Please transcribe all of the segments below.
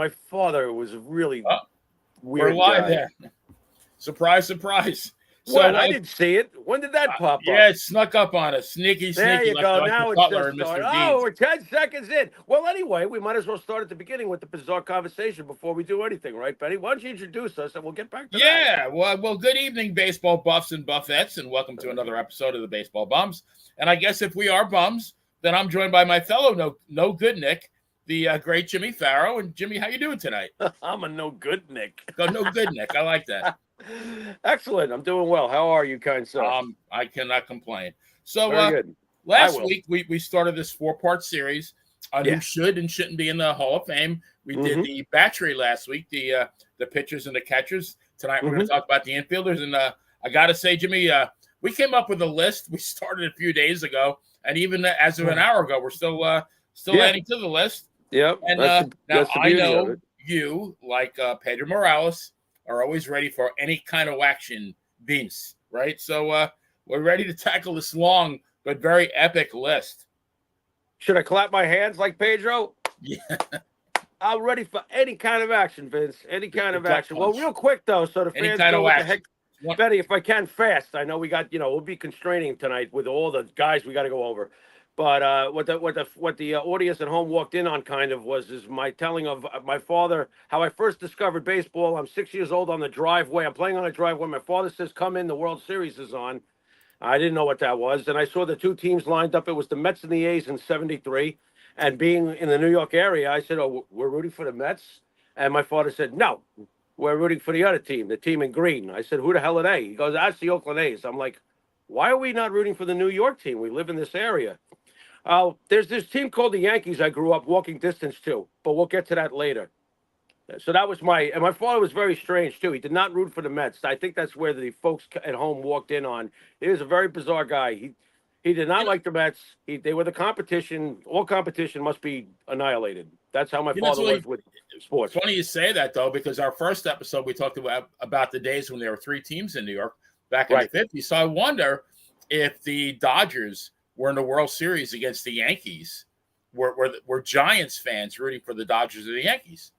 my father was a really we're weird live guy. there. Surprise, surprise. What? I didn't see it. When did that pop up? Yeah, it snuck up on us. Sneaky, There you go. like Now the it's Butler just and started. Mr. Oh, Deeds. we're 10 seconds in. Well, anyway, we might as well start at the beginning with the bizarre conversation before we do anything, right, Benny? Why don't you introduce us and we'll get back to that. Yeah, well, good evening, baseball buffs and buffettes, and welcome to another episode of the Baseball Bums. And I guess if we are bums, then I'm joined by my fellow no good Nick, the great Jimmy Pharaoh. And Jimmy, how you doing tonight? I'm a no good Nick. No good Nick. I like that. Excellent. I'm doing well. How are you, kind sir? I cannot complain. So very good. Last week we started this 4-part series on who should and shouldn't be in the Hall of Fame. We did the battery last week, the pitchers and the catchers. Tonight we're going to talk about the infielders. And I got to say, Jimmy, we came up with a list. We started a few days ago, and even as of an hour ago, we're still adding to the list. Yep. And now I know you, like Pedro Morales, are always ready for any kind of action, Vince, right? So we're ready to tackle this long but very epic list. Should I clap my hands like Pedro? Yeah. I'm ready for any kind of action, Vince. Any kind of action. Well, real quick, though, so the fans know what the heck. Betty, if I can, fast. I know we got, we'll be constraining tonight with all the guys we got to go over. But what the audience at home walked in on is my telling of my father, how I first discovered baseball. I'm 6 years old on the driveway. I'm playing on a driveway. My father says, come in, the World Series is on. I didn't know what that was. And I saw the two teams lined up. It was the Mets and the A's in 73. And being in the New York area, I said, oh, we're rooting for the Mets? And my father said, no, we're rooting for the other team, the team in green. I said, who the hell are they? He goes, that's the Oakland A's. I'm like, why are we not rooting for the New York team? We live in this area. There's this team called the Yankees I grew up walking distance to, but we'll get to that later. So that was and my father was very strange, too. He did not root for the Mets. I think that's where the folks at home walked in on. He was a very bizarre guy. He did not like the Mets. They were the competition. All competition must be annihilated. That's how my father was with sports. Funny you say that, though, because our first episode, we talked about the days when there were 3 teams in New York back in the 50s. So I wonder if the Dodgers were in the World Series against the Yankees, were Giants fans rooting for the Dodgers or the Yankees?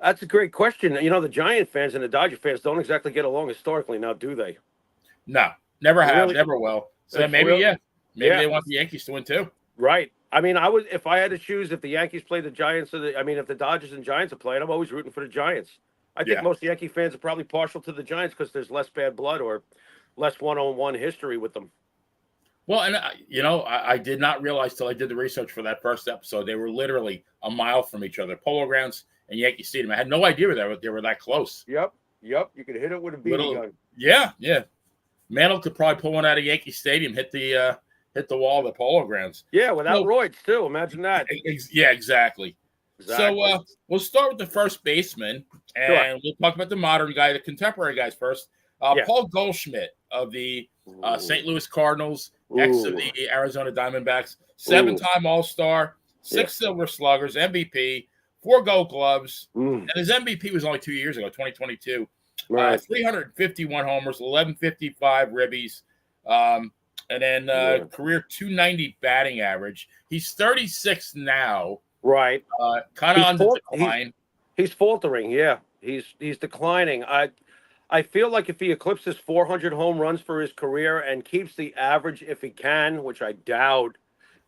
That's a great question. The Giant fans and the Dodger fans don't exactly get along historically now, do they? No, never have, never will. So maybe they want the Yankees to win too. Right. I mean, if I had to choose, if the Yankees play the Giants, if the Dodgers and Giants are playing, I'm always rooting for the Giants. I think most Yankee fans are probably partial to the Giants because there's less bad blood or less one-on-one history with them. Well, and I did not realize till I did the research for that first episode, they were literally a mile from each other. Polo Grounds and Yankee Stadium. I had no idea they were that close. Yep. You could hit it with a BB gun. Yeah. Mantle could probably pull one out of Yankee Stadium, hit the wall of the Polo Grounds. Yeah, without roids too. Imagine that. Yeah, exactly. So we'll start with the first baseman, and we'll talk about the modern guy, the contemporary guys first. Paul Goldschmidt of the St. Louis Cardinals, ex of the Arizona Diamondbacks, 7-time All-Star, 6 Silver Sluggers, MVP, 4 Gold Gloves, and his MVP was only 2 years ago, 2022. 351 homers, 1155 ribbies, and then career 290 batting average. He's 36 now. Right. Kind of on the decline. He's faltering. Yeah. He's declining. I feel like if he eclipses 400 home runs for his career and keeps the average if he can, which I doubt,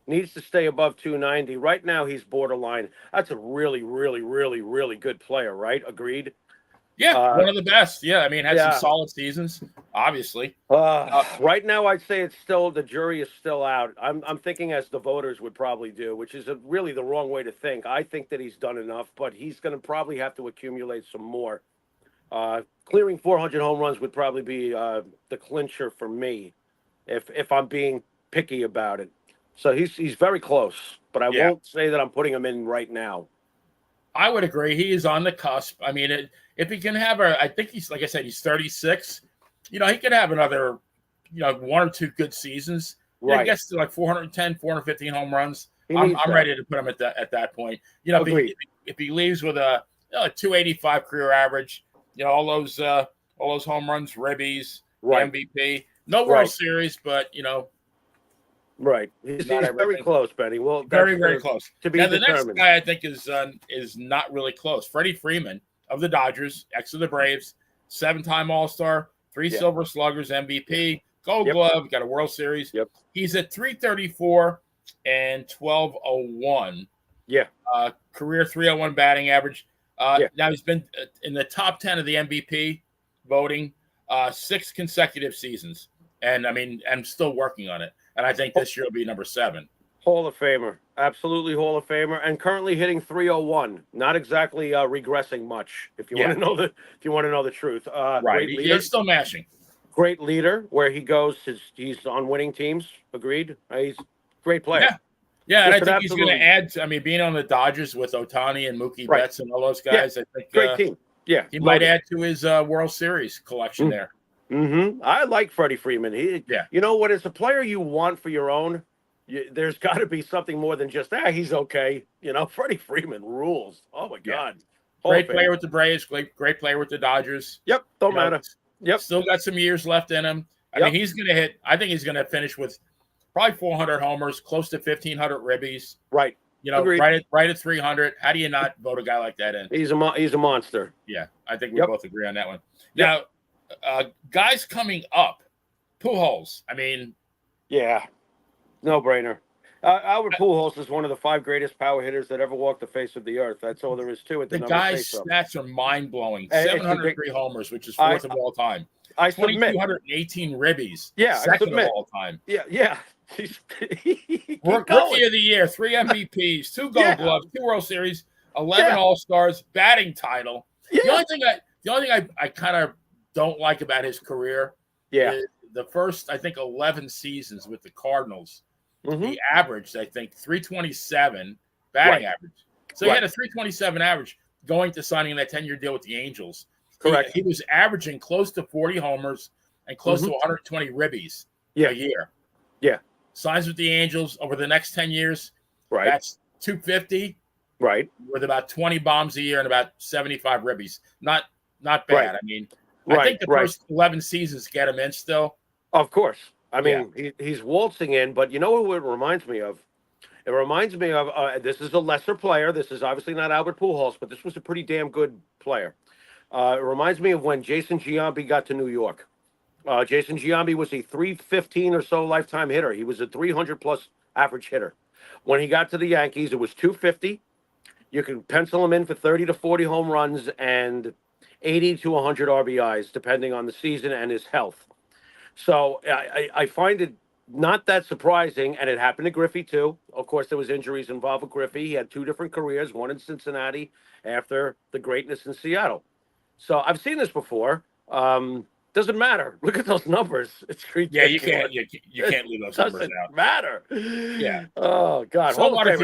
needs to stay above 290. Right now, he's borderline. That's a really, really, really, really good player, right? Agreed? Yeah, one of the best. Yeah, I mean, had some solid seasons, obviously. Right now, I'd say the jury is still out. I'm thinking as the voters would probably do, which is really the wrong way to think. I think that he's done enough, but he's going to probably have to accumulate some more. Clearing 400 home runs would probably be the clincher for me, if I'm being picky about it. So he's very close, but I won't say that I'm putting him in right now. I would agree. He is on the cusp. I mean, if he can have I think he's, like I said, he's 36. He could have another, 1 or 2 good seasons. Right. He gets to like 410, 415 home runs. I'm ready to put him at that point. If he leaves with a 285 career average, all those home runs, ribbies, MVP, no World Series, but Right. He's very close, Benny. Well, very, very close. To be now, determined. the next guy I think is not really close. Freddie Freeman of the Dodgers, ex of the Braves, 7-time All-Star, 3 Silver Sluggers, MVP, Gold Glove, got a World Series. Yep. He's at 334 and 1201. Yeah. Career 301 batting average. Now he's been in the top 10 of the MVP voting 6 consecutive seasons. And I mean, I'm still working on it. And I think this year will be number 7. Hall of Famer. Absolutely Hall of Famer. And currently hitting 301. Not exactly regressing much, if you want to know the truth. Right. He's still mashing. Great leader. Where he goes, he's on winning teams. Agreed. He's a great player. Yeah, and I think he's going to add. Being on the Dodgers with Ohtani and Mookie Betts and all those guys, I think great team. Yeah, he might add to his World Series collection there. Mm-hmm. I like Freddie Freeman. You know what? As a player you want for your own, there's got to be something more than just he's okay. You know, Freddie Freeman rules. Oh my God, great player with the Braves. Great player with the Dodgers. Yep, don't matter. Yep, still got some years left in him. I mean, he's going to hit. I think he's going to finish with probably 400 homers, close to 1,500 ribbies. Right. You know, right at 300. How do you not vote a guy like that in? He's a monster. Yeah, I think we both agree on that one. Now, guys coming up, Pujols. I mean, no brainer. Albert Pujols is one of the 5 greatest power hitters that ever walked the face of the earth. That's all there is to it. The guy's stats are mind blowing. 703 homers, which is 4th of all time. I submit. 2,218 ribbies. Yeah, second of all time. Yeah. Rookie of the year, 3 MVPs, 2 Gold Gloves, 2 World Series, 11 All-Stars, batting title. Yeah. The only thing I kind of don't like about his career is the first, I think, 11 seasons with the Cardinals. He averaged, I think, 327 batting average. So he had a 327 average going to signing that 10-year deal with the Angels. Correct. He was averaging close to 40 homers and close to 120 ribbies a year. Yeah. Signs with the Angels over the next 10 years. Right. That's 250. Right. With about 20 bombs a year and about 75 ribbies. Not bad. Right. I mean, I think the first 11 seasons get him in still. Of course. I mean, he's waltzing in, but you know who it reminds me of? It reminds me of, this is a lesser player. This is obviously not Albert Pujols, but this was a pretty damn good player. It reminds me of when Jason Giambi got to New York. Jason Giambi was a 315 or so lifetime hitter. He was a 300-plus average hitter. When he got to the Yankees, it was 250. You can pencil him in for 30 to 40 home runs and 80 to 100 RBIs, depending on the season and his health. So I find it not that surprising, and it happened to Griffey too. Of course, there was injuries involved with Griffey. He had 2 different careers, one in Cincinnati after the greatness in Seattle. So I've seen this before. Doesn't matter. Look at those numbers. It's ridiculous. Yeah, you can't leave those numbers out. Doesn't matter. Yeah. Oh God. So what if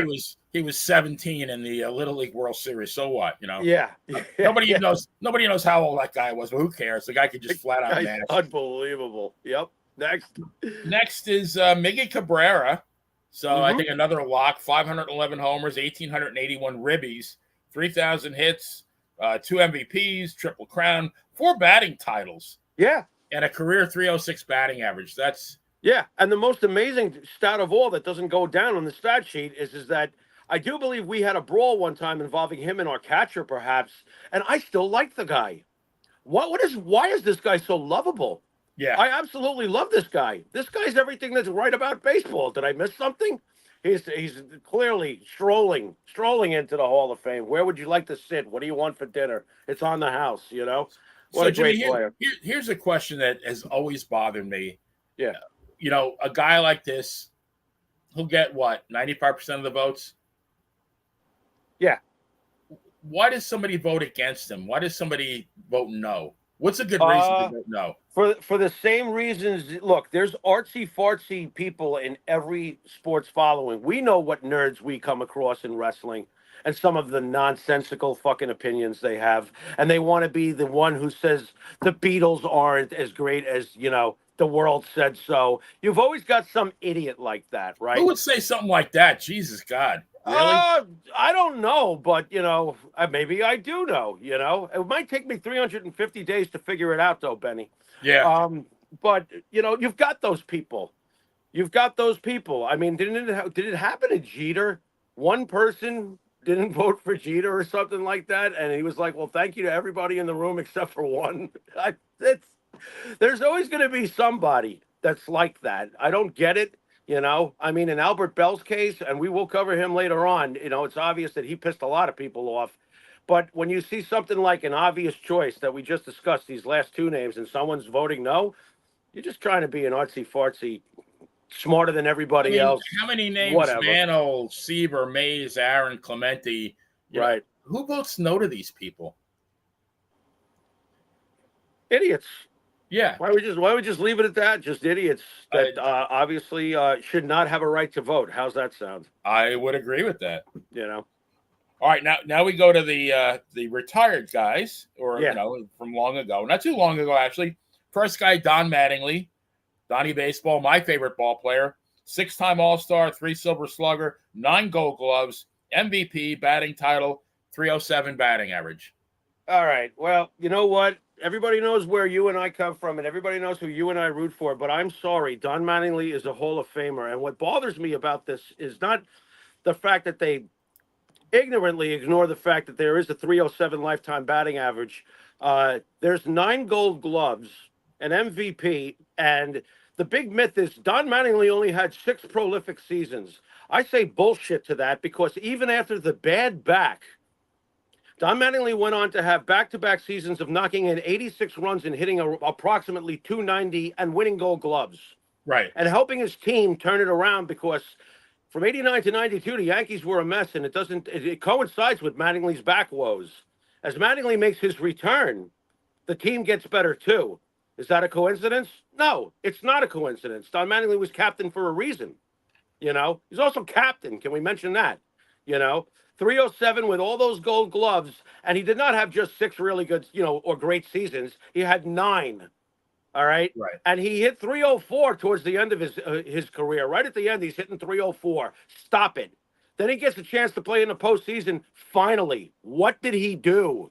he was 17 in the Little League World Series? So what? You know. Yeah. Nobody knows how old that guy was, but who cares? The guy could just flat out mash. Unbelievable. Yep. Next is Miggy Cabrera. So I think another lock. 511 homers, 1,881 ribbies, 3,000 hits, 2 MVPs, Triple Crown, 4 batting titles. Yeah. And a career 306 batting average. That's and the most amazing stat of all that doesn't go down on the stat sheet is that I do believe we had a brawl one time involving him and our catcher, perhaps, and I still like the guy. Why is this guy so lovable? Yeah. I absolutely love this guy. This guy's everything that's right about baseball. Did I miss something? He's clearly strolling into the Hall of Fame. Where would you like to sit? What do you want for dinner? It's on the house, you know? What a great player. Here's a question that has always bothered me. Yeah. You know, a guy like this, he'll get what, 95% of the votes? Yeah. Why does somebody vote against him? Why does somebody vote no? What's a good reason to vote no? For the same reasons. Look, there's artsy-fartsy people in every sports following. We know what nerds we come across in wrestling and some of the nonsensical fucking opinions they have. And they want to be the one who says the Beatles aren't as great as, you know, the world said so. You've always got some idiot like that, right? Who would say something like that? Jesus God. Really? I don't know, but, you know, maybe I do know, you know. It might take me 350 days to figure it out, though, Benny. Yeah. But, you know, you've got those people. You've got those people. I mean, did it happen to Jeter? One person didn't vote for Jeter or something like that, and he was like, "Well, thank you to everybody in the room except for one." There's always going to be somebody that's like that. I don't get it. I mean, in Albert Bell's case, and we will cover him later on. It's obvious that he pissed a lot of people off. But when you see something like an obvious choice that we just discussed, these last two names, and someone's voting no, you're just trying to be an artsy fartsy, smarter than everybody else. How many names? Whatever. Mantle, Seaver, Mays, Aaron, Clemente. Right. Who votes no to these people? Idiots. Yeah. Why we just leave it at that? Just idiots that obviously should not have a right to vote. How's that sound? I would agree with that. All right, now we go to the retired guys, or from long ago, not too long ago actually. First guy, Don Mattingly, Donnie Baseball, my favorite ball player, 6-time All-Star, 3 Silver Slugger, 9 Gold Gloves, MVP, batting title, 307 batting average. All right, well, you know what? Everybody knows where you and I come from, and everybody knows who you and I root for. But I'm sorry, Don Mattingly is a Hall of Famer, and what bothers me about this is not the fact that they ignorantly ignore the fact that there is a 307 lifetime batting average. There's 9 Gold Gloves, an MVP, and the big myth is Don Mattingly only had 6 prolific seasons. I say bullshit to that because even after the bad back, Don Mattingly went on to have back-to-back seasons of knocking in 86 runs and hitting approximately 290 and winning Gold Gloves. Right. And helping his team turn it around because from 89 to 92, the Yankees were a mess, and it coincides with Mattingly's back woes. As Mattingly makes his return, the team gets better too. Is that a coincidence? No, it's not a coincidence. Don Mattingly was captain for a reason. He's also captain. Can we mention that? 307 with all those Gold Gloves, and he did not have just 6 really good, or great seasons. He had 9. All right. Right. And he hit 304 towards the end of his career. Right at the end, he's hitting 304. Stop it. Then he gets a chance to play in the postseason. Finally, what did he do?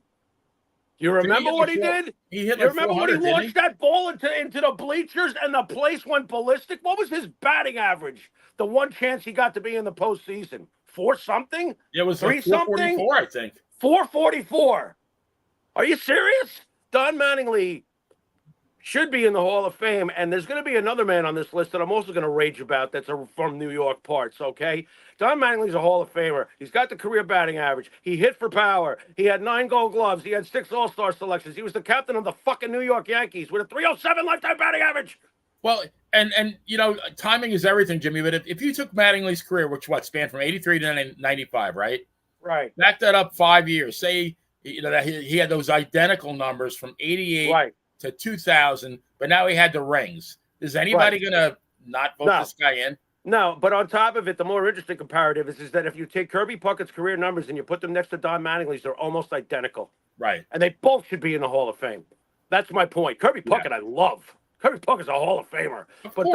You remember what he did? You remember when he launched that ball into the bleachers and the place went ballistic? What was his batting average? The one chance he got to be in the postseason. 4 something? It was 3 something? 444, I think. 444. Are you serious? Don Mattingly should be in the Hall of Fame, and there's going to be another man on this list that I'm also going to rage about that's from New York parts, okay? Don Mattingly's a Hall of Famer. He's got the career batting average. He hit for power. He had 9 Gold Gloves. He had 6 All-Star selections. He was the captain of the fucking New York Yankees with a 307 lifetime batting average. Well, and timing is everything, Jimmy, but if you took Mattingly's career, which spanned from 83 to 95, right? Right. Back that up 5 years. Say, that he had those identical numbers from 88 to 2000, but now he had the rings. Is anybody going to not vote this guy in? No, but on top of it, the more interesting comparative is that if you take Kirby Puckett's career numbers and you put them next to Don Mattingly's, they're almost identical. Right. And they both should be in the Hall of Fame. That's my point. Kirby Puckett, I love. Kirby Puckett's a Hall of Famer. But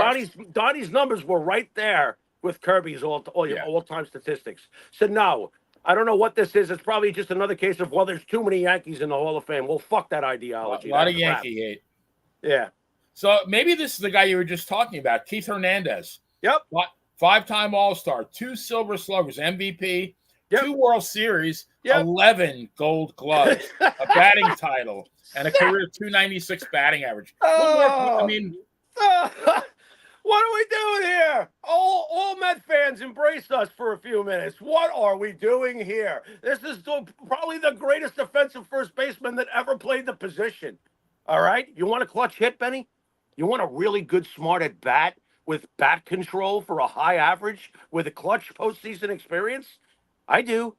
Donnie's numbers were right there with Kirby's all-time statistics. So, no, I don't know what this is. It's probably just another case of, well, there's too many Yankees in the Hall of Fame. Well, fuck that ideology. A lot of Yankee hate. Yeah. So maybe this is the guy you were just talking about, Keith Hernandez. Yep. 5-time All-Star, 2 Silver Sluggers, MVP, 2 World Series, 11 Gold Gloves, a batting title, and a career 296 batting average. What are we doing here? All Met fans, embrace us for a few minutes. What are we doing here? This is probably the greatest defensive first baseman that ever played the position. All right? You want a clutch hit, Benny? You want a really good, smart at bat with bat control for a high average with a clutch postseason experience? I do.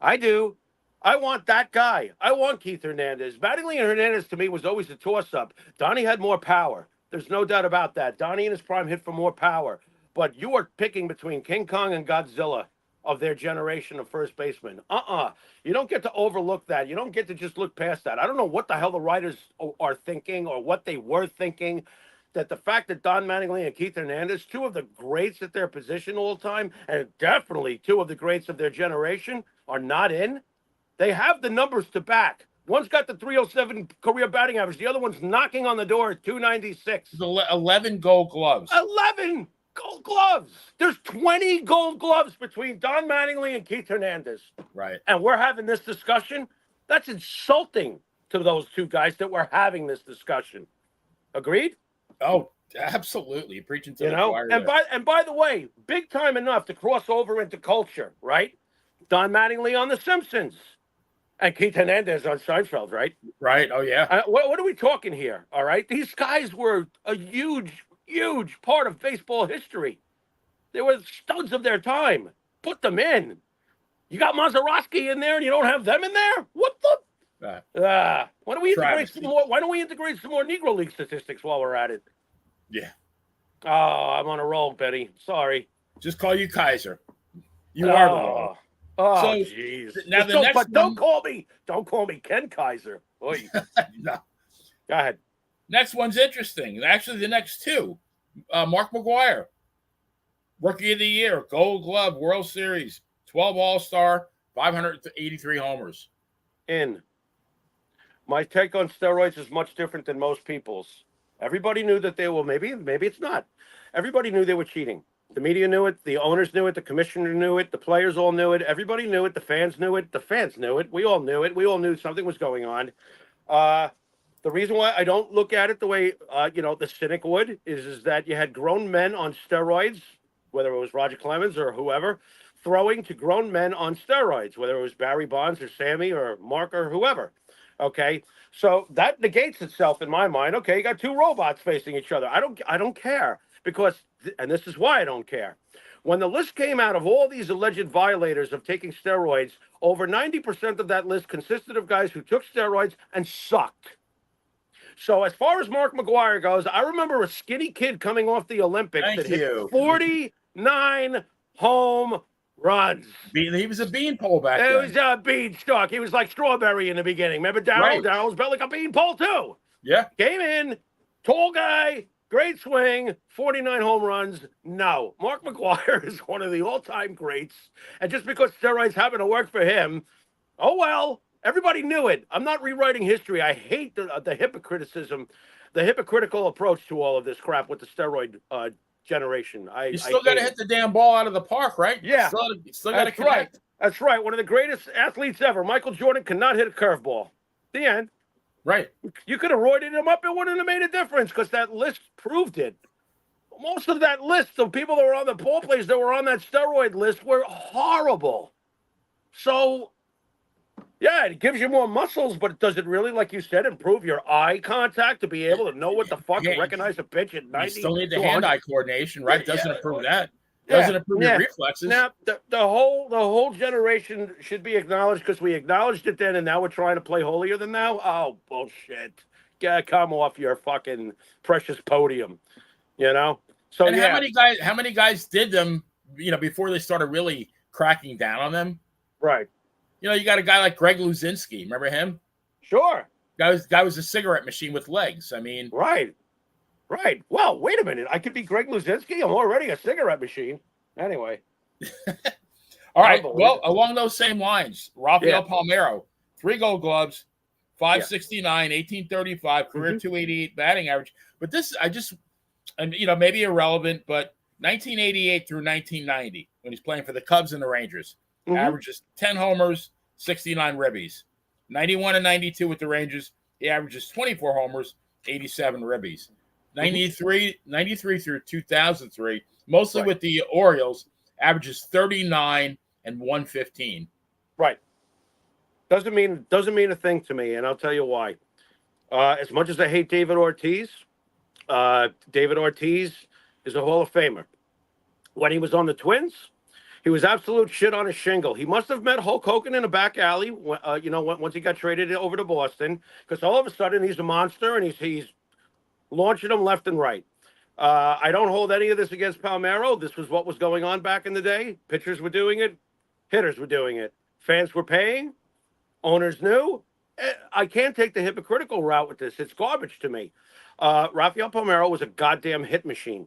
I want that guy. I want Keith Hernandez. Mattingly and Hernandez, to me, was always a toss-up. Donnie had more power. There's no doubt about that. Donnie in his prime hit for more power. But you are picking between King Kong and Godzilla of their generation of first basemen. You don't get to overlook that. You don't get to just look past that. I don't know what the hell the writers are thinking or what they were thinking, that the fact that Don Mattingly and Keith Hernandez, 2 of the greats at their position all the time, and definitely 2 of the greats of their generation, are not in. They have the numbers to back. One's got the 307 career batting average. The other one's knocking on the door at 296. 11 Gold Gloves. 11! Gold gloves. There's 20 gold gloves between Don Mattingly and Keith Hernandez. Right. And we're having this discussion. That's insulting to those two guys that we're having this discussion. Agreed? Oh, absolutely. You're preaching to the choir and by the way, big time enough to cross over into culture, right? Don Mattingly on The Simpsons. And Keith Hernandez on Seinfeld, right? Right. Oh, yeah. What are we talking here? All right. These guys were a huge part of baseball history. They were studs of their time. Put them in. You got Mazeroski in there and you don't have them in there? What the? Why don't we integrate some more? Why don't we integrate some more Negro League statistics while we're at it? Yeah. Oh, I'm on a roll, Betty. Sorry. Just call you Kaiser. You are the roll. Oh, jeez. Now don't call me Ken Kaiser. No. Go ahead. Next one's interesting. Actually, the next two. Mark McGwire, Rookie of the Year, Gold Glove, World Series, 12 All-Star, 583 homers. My take on steroids is much different than most people's. Everybody knew that they were, maybe it's not. Everybody knew they were cheating. The media knew it. The owners knew it. The commissioner knew it. The players all knew it. Everybody knew it. The fans knew it. The fans knew it. We all knew it. We all knew something was going on. The reason why I don't look at it the way, the cynic would is that you had grown men on steroids, whether it was Roger Clemens or whoever, throwing to grown men on steroids, whether it was Barry Bonds or Sammy or Mark or whoever. Okay, so that negates itself in my mind. Okay, you got two robots facing each other. I don't care because, and this is why I don't care. When the list came out of all these alleged violators of taking steroids, over 90% of that list consisted of guys who took steroids and sucked. So as far as Mark McGwire goes, I remember a skinny kid coming off the Olympics hit 49 home runs. He was a beanpole back then. He was a beanstalk. He was like Strawberry in the beginning. Remember Darryl? Right. Darryl was built like a beanpole too. Yeah. Came in, tall guy, great swing, 49 home runs. No. Mark McGwire is one of the all-time greats. And just because steroids happen to work for him, oh well. Everybody knew it. I'm not rewriting history. I hate the the hypocritical approach to all of this crap with the steroid generation. You still got to hit the damn ball out of the park, right? Yeah. Still got to connect. Right. That's right. One of the greatest athletes ever. Michael Jordan cannot hit a curveball. The end. Right. You could have roided him up. It wouldn't have made a difference because that list proved it. Most of that list of people that were on the ball players that were on that steroid list were horrible. So... yeah, it gives you more muscles, but does it really, like you said, improve your eye contact to be able to know what the fuck to recognize a pitch at 90? You still need the hand-eye coordination, right? Doesn't improve that. Doesn't improve your reflexes. Now, the whole generation should be acknowledged because we acknowledged it then, and now we're trying to play holier than thou. Oh, bullshit! Come off your fucking precious podium, So and how many guys did them? Before they started really cracking down on them, right? You got a guy like Greg Luzinski. Remember him? Sure. Guy was a cigarette machine with legs. I mean, right. Well, wait a minute. I could be Greg Luzinski. I'm already a cigarette machine. Anyway. All right. Well, along those same lines, Rafael Palmeiro, 3 Gold Gloves, 569, 1835, career 288 batting average. But this, maybe irrelevant, but 1988 through 1990, when he's playing for the Cubs and the Rangers. Averages 10 homers, 69 ribbies. 91 and 92 with the Rangers, he averages 24 homers, 87 ribbies. 93 through 2003, mostly with the Orioles, averages 39 and 115. Right. Doesn't mean a thing to me, and I'll tell you why. As much as I hate David Ortiz is a Hall of Famer. When he was on the Twins, he was absolute shit on a shingle. He must have met Hulk Hogan in a back alley, once he got traded over to Boston, because all of a sudden he's a monster and he's launching them left and right. I don't hold any of this against Palmeiro. This was what was going on back in the day. Pitchers were doing it. Hitters were doing it. Fans were paying. Owners knew. I can't take the hypocritical route with this. It's garbage to me. Rafael Palmeiro was a goddamn hit machine.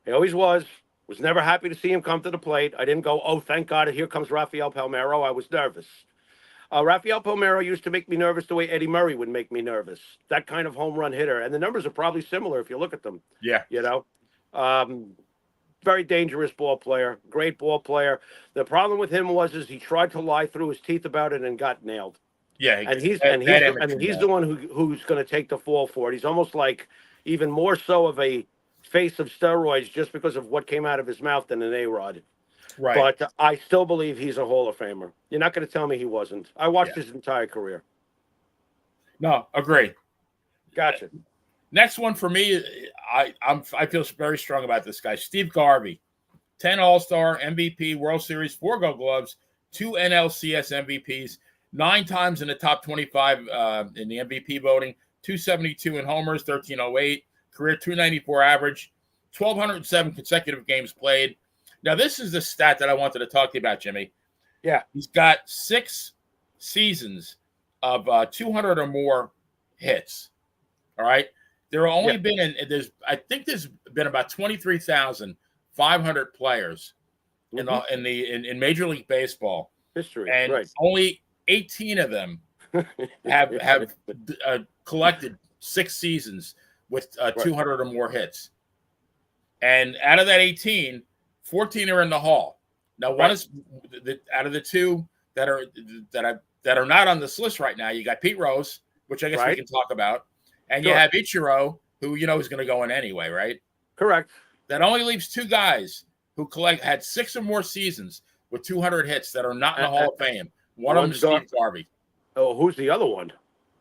He always was. Was never happy to see him come to the plate. I didn't go, oh, thank God, here comes Rafael Palmeiro. I was nervous. Rafael Palmeiro used to make me nervous the way Eddie Murray would make me nervous. That kind of home run hitter. And the numbers are probably similar if you look at them. Yeah. very dangerous ball player, great ball player. The problem with him is he tried to lie through his teeth about it and got nailed. Yeah, and he's the one who's going to take the fall for it. He's almost like even more so of a face of steroids just because of what came out of his mouth than an A-Rod. Right. But I still believe he's a Hall of Famer. You're not going to tell me he wasn't. I watched his entire career. No, agree. Gotcha. Next one for me, I feel very strong about this guy, Steve Garvey, 10 All-Star, MVP, World Series, 4 Gold Gloves, 2 NLCS MVPs, 9 times in the top 25 in the MVP voting, 272 in homers, 1308, career 294 average, 1,207 consecutive games played. Now, this is the stat that I wanted to talk to you about, Jimmy. Yeah. He's got 6 seasons of 200 or more hits. All right. There have only been there's been about 23,500 players in Major League Baseball history, and only 18 of them have collected 6 seasons with 200 or more hits. And out of that 18, 14 are in the Hall. Now, one is out of the 2 that are not on this list right now. You got Pete Rose, which I guess we can talk about. And you have Ichiro, who is going to go in anyway, right? Correct. That only leaves 2 guys who had 6 or more seasons with 200 hits that are not in the Hall of Fame. One of them is Steve Garvey. Oh, who's the other one?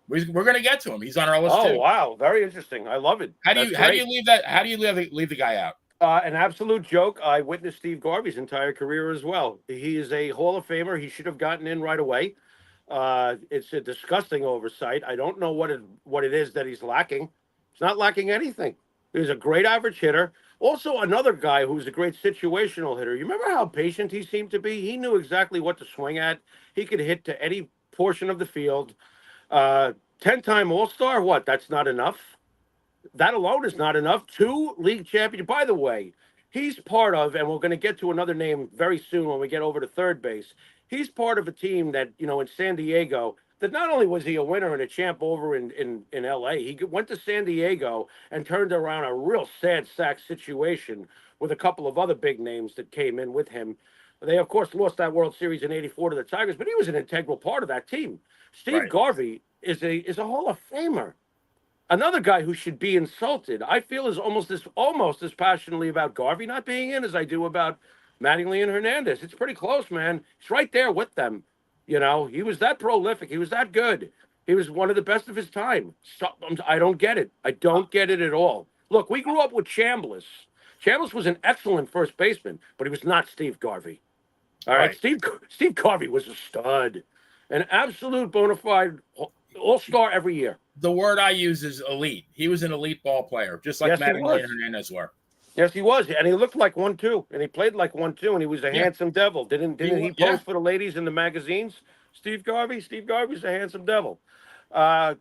We're going to get to him. He's on our list too. Oh, wow, very interesting. I love it. How do you leave that? How do you leave the guy out? An absolute joke. I witnessed Steve Garvey's entire career as well. He is a Hall of Famer. He should have gotten in right away. It's a disgusting oversight. I don't know what it is that he's lacking. He's not lacking anything. He's a great average hitter. Also, another guy who's a great situational hitter. You remember how patient he seemed to be? He knew exactly what to swing at. He could hit to any portion of the field. 10-time All-Star. What? That's not enough. That alone is not enough. 2 league champions. By the way, he's part of, and we're going to get to another name very soon when we get over to third base. He's part of a team that, in San Diego, that not only was he a winner and a champ over in L.A., he went to San Diego and turned around a real sad sack situation with a couple of other big names that came in with him. They, of course, lost that World Series in '84 to the Tigers, but he was an integral part of that team. Steve Garvey is a Hall of Famer. Another guy who should be insulted, I feel, is almost as passionately about Garvey not being in as I do about Mattingly and Hernandez. It's pretty close, man. He's right there with them. He was that prolific. He was that good. He was one of the best of his time. So, I don't get it. I don't get it at all. Look, we grew up with Chambliss. Chambliss was an excellent first baseman, but he was not Steve Garvey. All right. Steve Garvey was a stud, an absolute bona fide all-star every year. The word I use is elite. He was an elite ball player, just like Mattingly and Hernandez were. Yes, he was, and he looked like one too, and he played like one too, and he was a handsome devil. Didn't he pose for the ladies in the magazines? Steve Garvey's a handsome devil.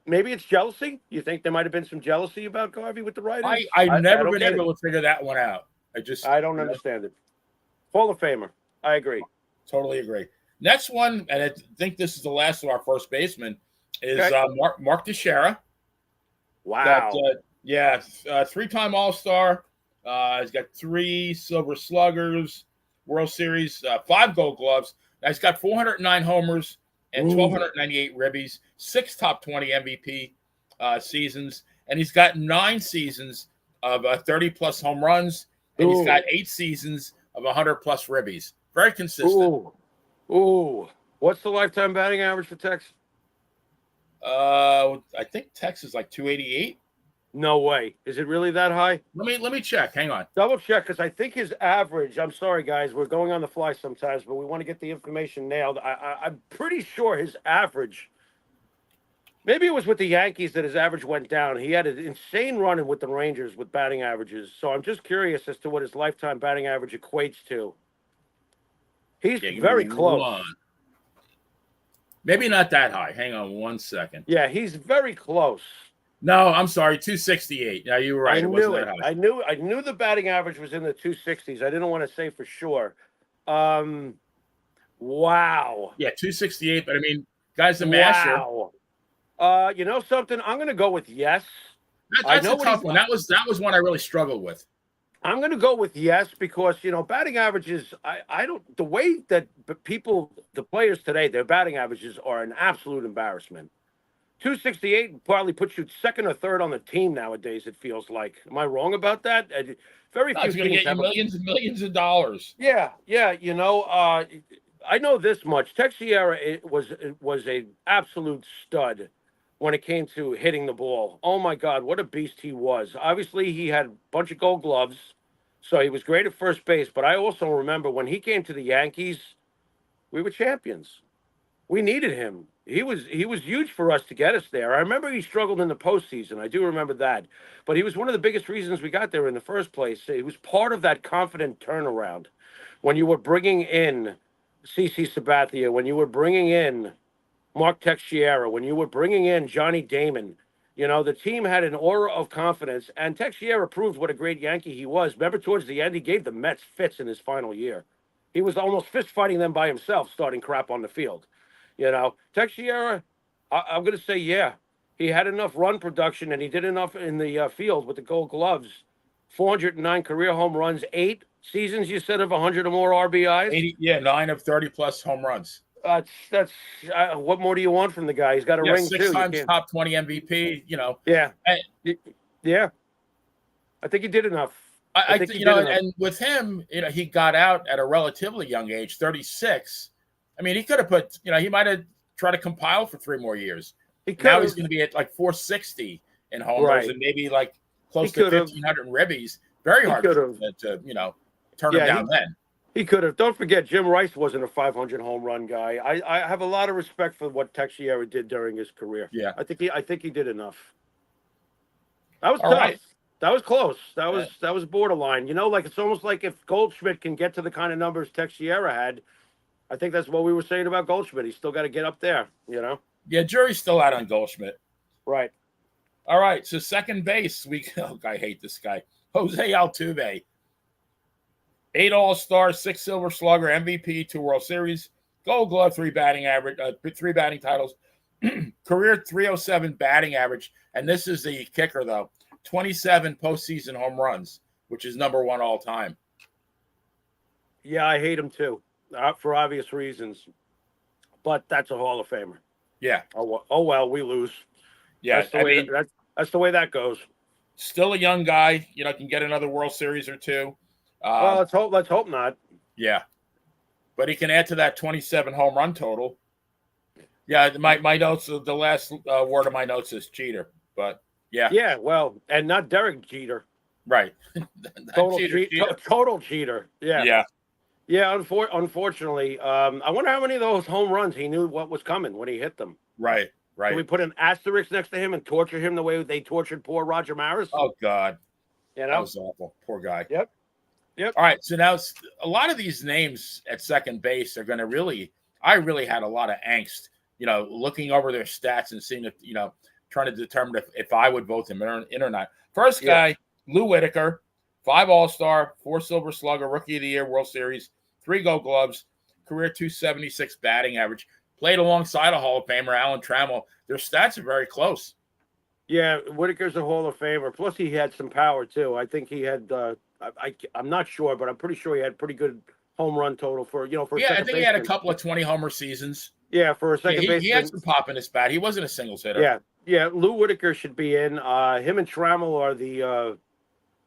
Maybe it's jealousy. You think there might have been some jealousy about Garvey with the writers? I've never been able to figure that one out. I don't understand it. Hall of Famer. I agree. Totally agree. Next one, and I think this is the last of our first baseman, is Mark Teixeira. Wow. 3-time All-Star. He's got 3 Silver Sluggers, World Series, 5 Gold Gloves. Now he's got 409 homers and 1,298 ribbies, 6 top 20 MVP seasons, and he's got 9 seasons of 30-plus home runs, and he's got 8 seasons of 100-plus ribbies. Very consistent. What's the lifetime batting average for Tex? I think Tex is like 288. No way. Is it really that high? Let me check. Hang on. Double check, because I think his average, I'm sorry, guys, we're going on the fly sometimes, but we want to get the information nailed. I'm pretty sure his average, maybe it was with the Yankees that his average went down. He had an insane run with the Rangers with batting averages. So I'm just curious as to what his lifetime batting average equates to. He's very close. Maybe not that high. Hang on 1 second. Yeah, he's very close. No, I'm sorry, 268. Yeah, you were right. I knew it. I knew the batting average was in the 260s. I didn't want to say for sure. Wow. Yeah, 268. But I mean, guy's a masher. Wow. You know something? I'm going to go with yes. That's a tough one. That was one I really struggled with. I'm going to go with yes because, batting averages, I don't, the way that the players today, their batting averages are an absolute embarrassment. 268 probably puts you second or third on the team nowadays, it feels like. Am I wrong about that? Very No, few it's going to teams get you have millions and millions of dollars. Yeah, yeah. I know this much. Texiera was a absolute stud when it came to hitting the ball. Oh my God, what a beast he was! Obviously, he had a bunch of Gold Gloves, so he was great at first base. But I also remember when he came to the Yankees, we were champions. We needed him. He was huge for us to get us there. I remember he struggled in the postseason. I do remember that, but he was one of the biggest reasons we got there in the first place. He was part of that confident turnaround when you were bringing in CC Sabathia, when you were bringing in Mark Teixeira, when you were bringing in Johnny Damon. The team had an aura of confidence, and Teixeira proved what a great Yankee he was. Remember, towards the end, he gave the Mets fits in his final year. He was almost fist fighting them by himself, starting crap on the field. Teixeira, I'm going to say, yeah, he had enough run production and he did enough in the field with the Gold Gloves. 409 career home runs, 8 seasons, you said, of 100 or more RBIs. 80, 9 of 30 plus home runs. That's what more do you want from the guy? He's got a ring 6 too. times top 20 MVP. Yeah, and, yeah. I think he did enough. I think and with him, he got out at a relatively young age, 36. I mean, he could have put, he might have tried to compile for 3 more years. Now he's going to be at like 460 in homers and maybe like close to 1,500 in ribbies. Very hard to turn him down then. He could have. Don't forget, Jim Rice wasn't a 500 home run guy. I have a lot of respect for what Teixeira did during his career. Yeah, I think he did enough. That was tough. Right. That was close. That was borderline. It's almost like if Goldschmidt can get to the kind of numbers Teixeira had, I think that's what we were saying about Goldschmidt. He's still got to get up there. Yeah, jury's still out on Goldschmidt. Right. All right. So second base, I hate this guy, Jose Altuve. 8 All-Stars, 6 Silver Slugger, MVP, 2 World Series, Gold Glove, 3 batting average, 3 batting titles, career 307 batting average, and this is the kicker though, 27 postseason home runs, which is number 1 all time. Yeah, I hate him too, for obvious reasons, but that's a Hall of Famer. Yeah. Oh well, we lose. Yeah, that's the way that goes. Still a young guy, can get another World Series or 2. Well, let's hope not. Yeah, but he can add to that 27 home run total. Yeah, my notes. The last word of my notes is cheater, but yeah. Yeah, well, and not Derek Jeter. Right. Total cheater. Yeah. Yeah. Yeah. Unfortunately, I wonder how many of those home runs he knew what was coming when he hit them. Right. Can we put an asterisk next to him and torture him the way they tortured poor Roger Maris? Oh God. That was awful. Poor guy. Yep. All right, so now a lot of these names at second base are going to I really had a lot of angst, looking over their stats and seeing if, trying to determine if I would vote him in or not. First guy, Lou Whitaker, 5 All-Star, 4 Silver Slugger, Rookie of the Year, World Series, 3 Gold Gloves, career 276 batting average, played alongside a Hall of Famer, Alan Trammell. Their stats are very close. Yeah, Whitaker's a Hall of Famer. Plus, he had some power, too. I think he had I'm not sure, but I'm pretty sure he had pretty good home run total for I think he had a couple of 20 homer seasons. Yeah, for a second baseman. He had some pop in his bat. He wasn't a singles hitter. Yeah. Lou Whitaker should be in. Him and Trammell are the.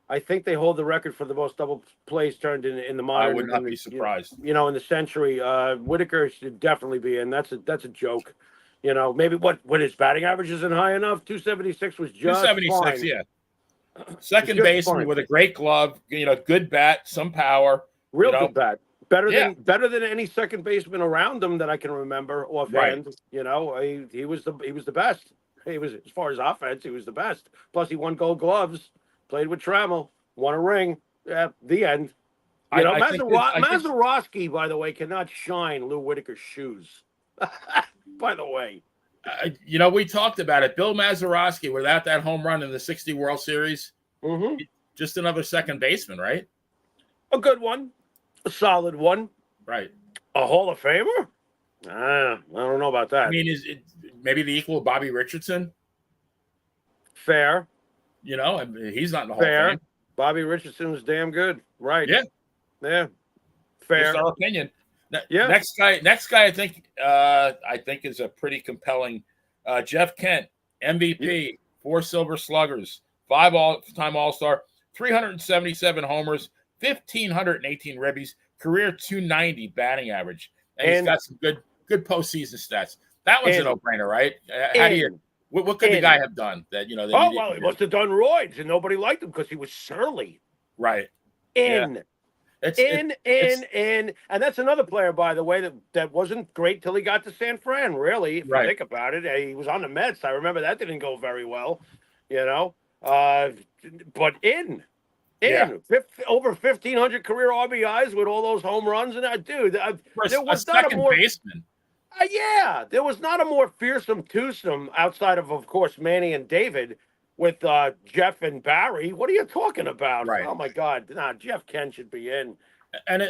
I think they hold the record for the most double plays turned in the modern. I would not be surprised. In the century, Whitaker should definitely be in. That's a joke. Maybe what his batting average isn't high enough. 276 was just 276. Fine. Yeah. Second baseman with a great glove, good bat, some power. Real good bat. Better than any second baseman around him that I can remember offhand. Right. He was the best. He was, as far as offense, he was the best. Plus he won Gold Gloves, played with Trammell, won a ring. Yeah, the end. Mazeroski, by the way, cannot shine Lou Whitaker's shoes. By the way. We talked about it. Bill Mazeroski, without that home run in the 60 World Series, just another second baseman, right? A good one. A solid one. Right. A Hall of Famer? I don't know about that. I mean, is it maybe the equal of Bobby Richardson? Fair. He's not in the Hall of Fame. Bobby Richardson was damn good. Right. Yeah. Yeah. Fair. Just our opinion. Yeah. Next guy, I think is a pretty compelling. Jeff Kent, MVP, 4 Silver Sluggers, 5 all-time All-Star, 377 homers, 1,518 ribbies, career 290 batting average, and he's got some good postseason stats. That one's a no-brainer, right? How do you? What could the guy have done that you know? That he must have done roids, and nobody liked him because he was surly. Right. And that's another player, by the way, that wasn't great till he got to San Fran. Really, if you think about it, he was on the Mets. I remember that didn't go very well, you know. But over 1,500 career RBIs with all those home runs, and dude, there was not a more baseman. There was not a more fearsome twosome outside of course, Manny and David with Jeff and Barry. What are you talking about? Right. Oh, my God. Nah, Jeff Kent should be in. And,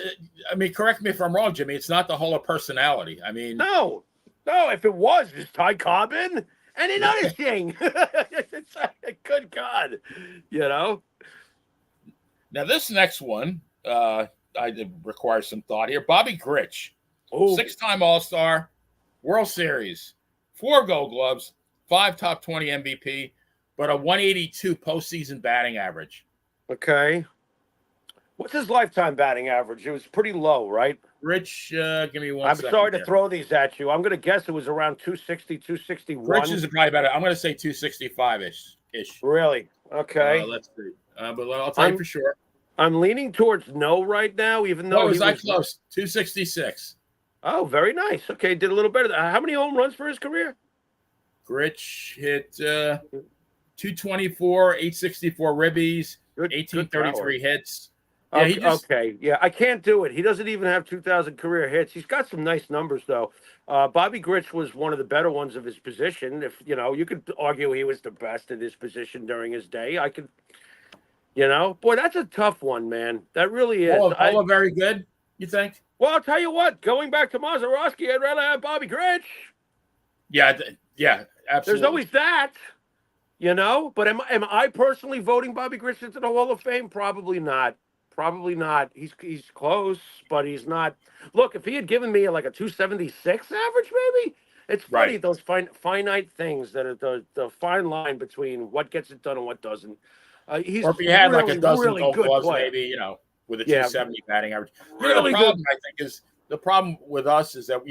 correct me if I'm wrong, Jimmy. It's not the whole of personality. I mean. No, if it was, it's Ty Cobbin and another thing. It's good God, you know? Now, this next one, I did require some thought here. Bobby Grich, 6-time All-Star, World Series, 4 Gold Gloves, 5 top 20 MVP, but a 182 postseason batting average. Okay. What's his lifetime batting average? It was pretty low, right? Rich, give me one I'm second. sorry to throw these at you. I'm going to guess it was around 260, 261. Rich is probably better. I'm going to say 265-ish. Really? Okay. Let's see. But I'll tell you for sure. I'm leaning towards no right now, even though he was close. 266. Oh, very nice. Okay, did a little better. How many home runs for his career? Grich hit 224, 864 ribbies, 1833 hits. Yeah, okay. Yeah, I can't do it. He doesn't even have 2,000 career hits. He's got some nice numbers, though. Bobby Grich was one of the better ones of his position. If you could argue he was the best at his position during his day. I could, boy, that's a tough one, man. That really is. All very good. You think? Well, I'll tell you what. Going back to Mazeroski, I'd rather have Bobby Grich. Yeah, absolutely. There's always that. But am I personally voting Bobby Grich into the Hall of Fame? Probably not. Probably not. He's close, but he's not. Look, if he had given me like a 276 average, maybe. It's funny, those finite things that are the fine line between what gets it done and what doesn't. Or if he had like a dozen Gold Gloves, maybe, with a 270 batting average. Really good. I think is the problem with us is that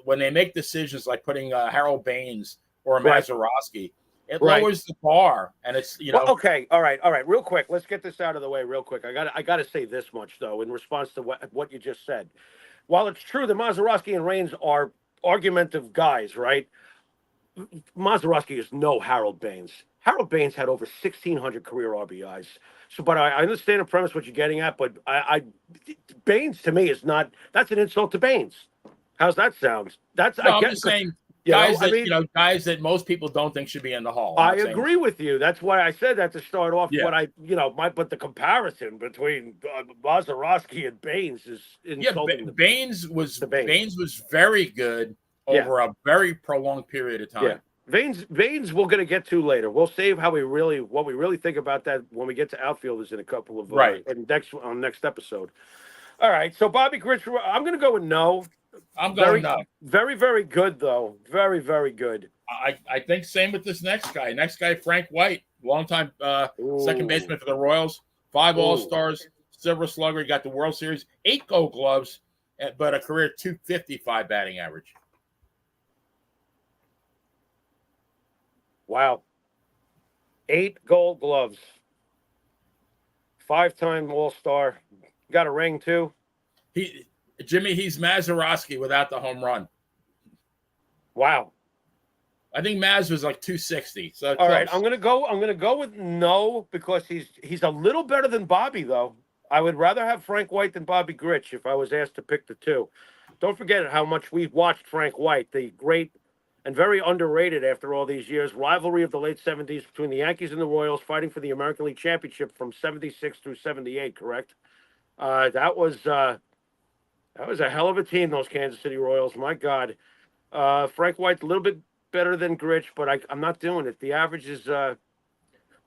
when they make decisions like putting Harold Baines or Mazeroski, it lowers the bar, and it's Well, okay, all right. Real quick, let's get this out of the way real quick. I got to say this much though, in response to what you just said. While it's true that Mazeroski and Raines are argumentative guys, right? Mazeroski is no Harold Baines. Harold Baines had over 1,600 career RBIs. So, but I understand the premise what you're getting at, but Baines to me is not. That's an insult to Baines. How's that sound? I'm just saying. Guys that most people don't think should be in the Hall. I agree with you. That's why I said that to start off. Yeah. But the comparison between Mazeroski and Baines is insulting. Baines was very good over a very prolonged period of time. Yeah. Baines we're going to get to later. We'll save what we really think about that when we get to outfielders in a couple of next episode. All right. So Bobby Grich, I'm going to go with no. I'm going no. Very, very good, though. Very, very good. I think same with this next guy. Frank White, longtime second baseman for the Royals, 5 All-Stars, Silver Slugger. He got the World Series, 8 Gold Gloves, but a career 255 batting average. Wow. 8 Gold Gloves. 5-time All-Star. Got a ring, too? Jimmy, he's Mazeroski without the home run. Wow. I think Maz was like 260. So all right, I'm gonna go with no because he's a little better than Bobby though. I would rather have Frank White than Bobby Grich if I was asked to pick the two. Don't forget how much we watched Frank White, the great and very underrated after all these years rivalry of the late 70s between the Yankees and the Royals, fighting for the American League Championship from 76 through 78. Correct? That was a hell of a team, those Kansas City Royals. My God. Frank White's a little bit better than Grich, but I'm not doing it. The average is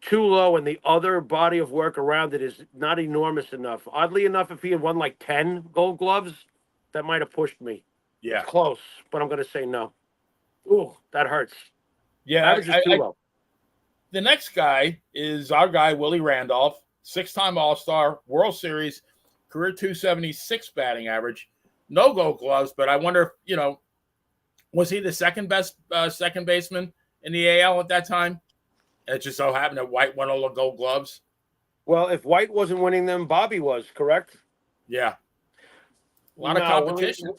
too low, and the other body of work around it is not enormous enough. Oddly enough, if he had won like 10 Gold Gloves, that might have pushed me. Yeah. It's close, but I'm going to say no. Ooh, that hurts. Yeah. Average is too low. The next guy is our guy, Willie Randolph, 6-time All-Star, World Series, career 276 batting average. No Gold Gloves, but I wonder if, was he the second best second baseman in the AL at that time? It just so happened that White won all the Gold Gloves. Well, if White wasn't winning them, Bobby was, correct? Yeah. A lot of competition.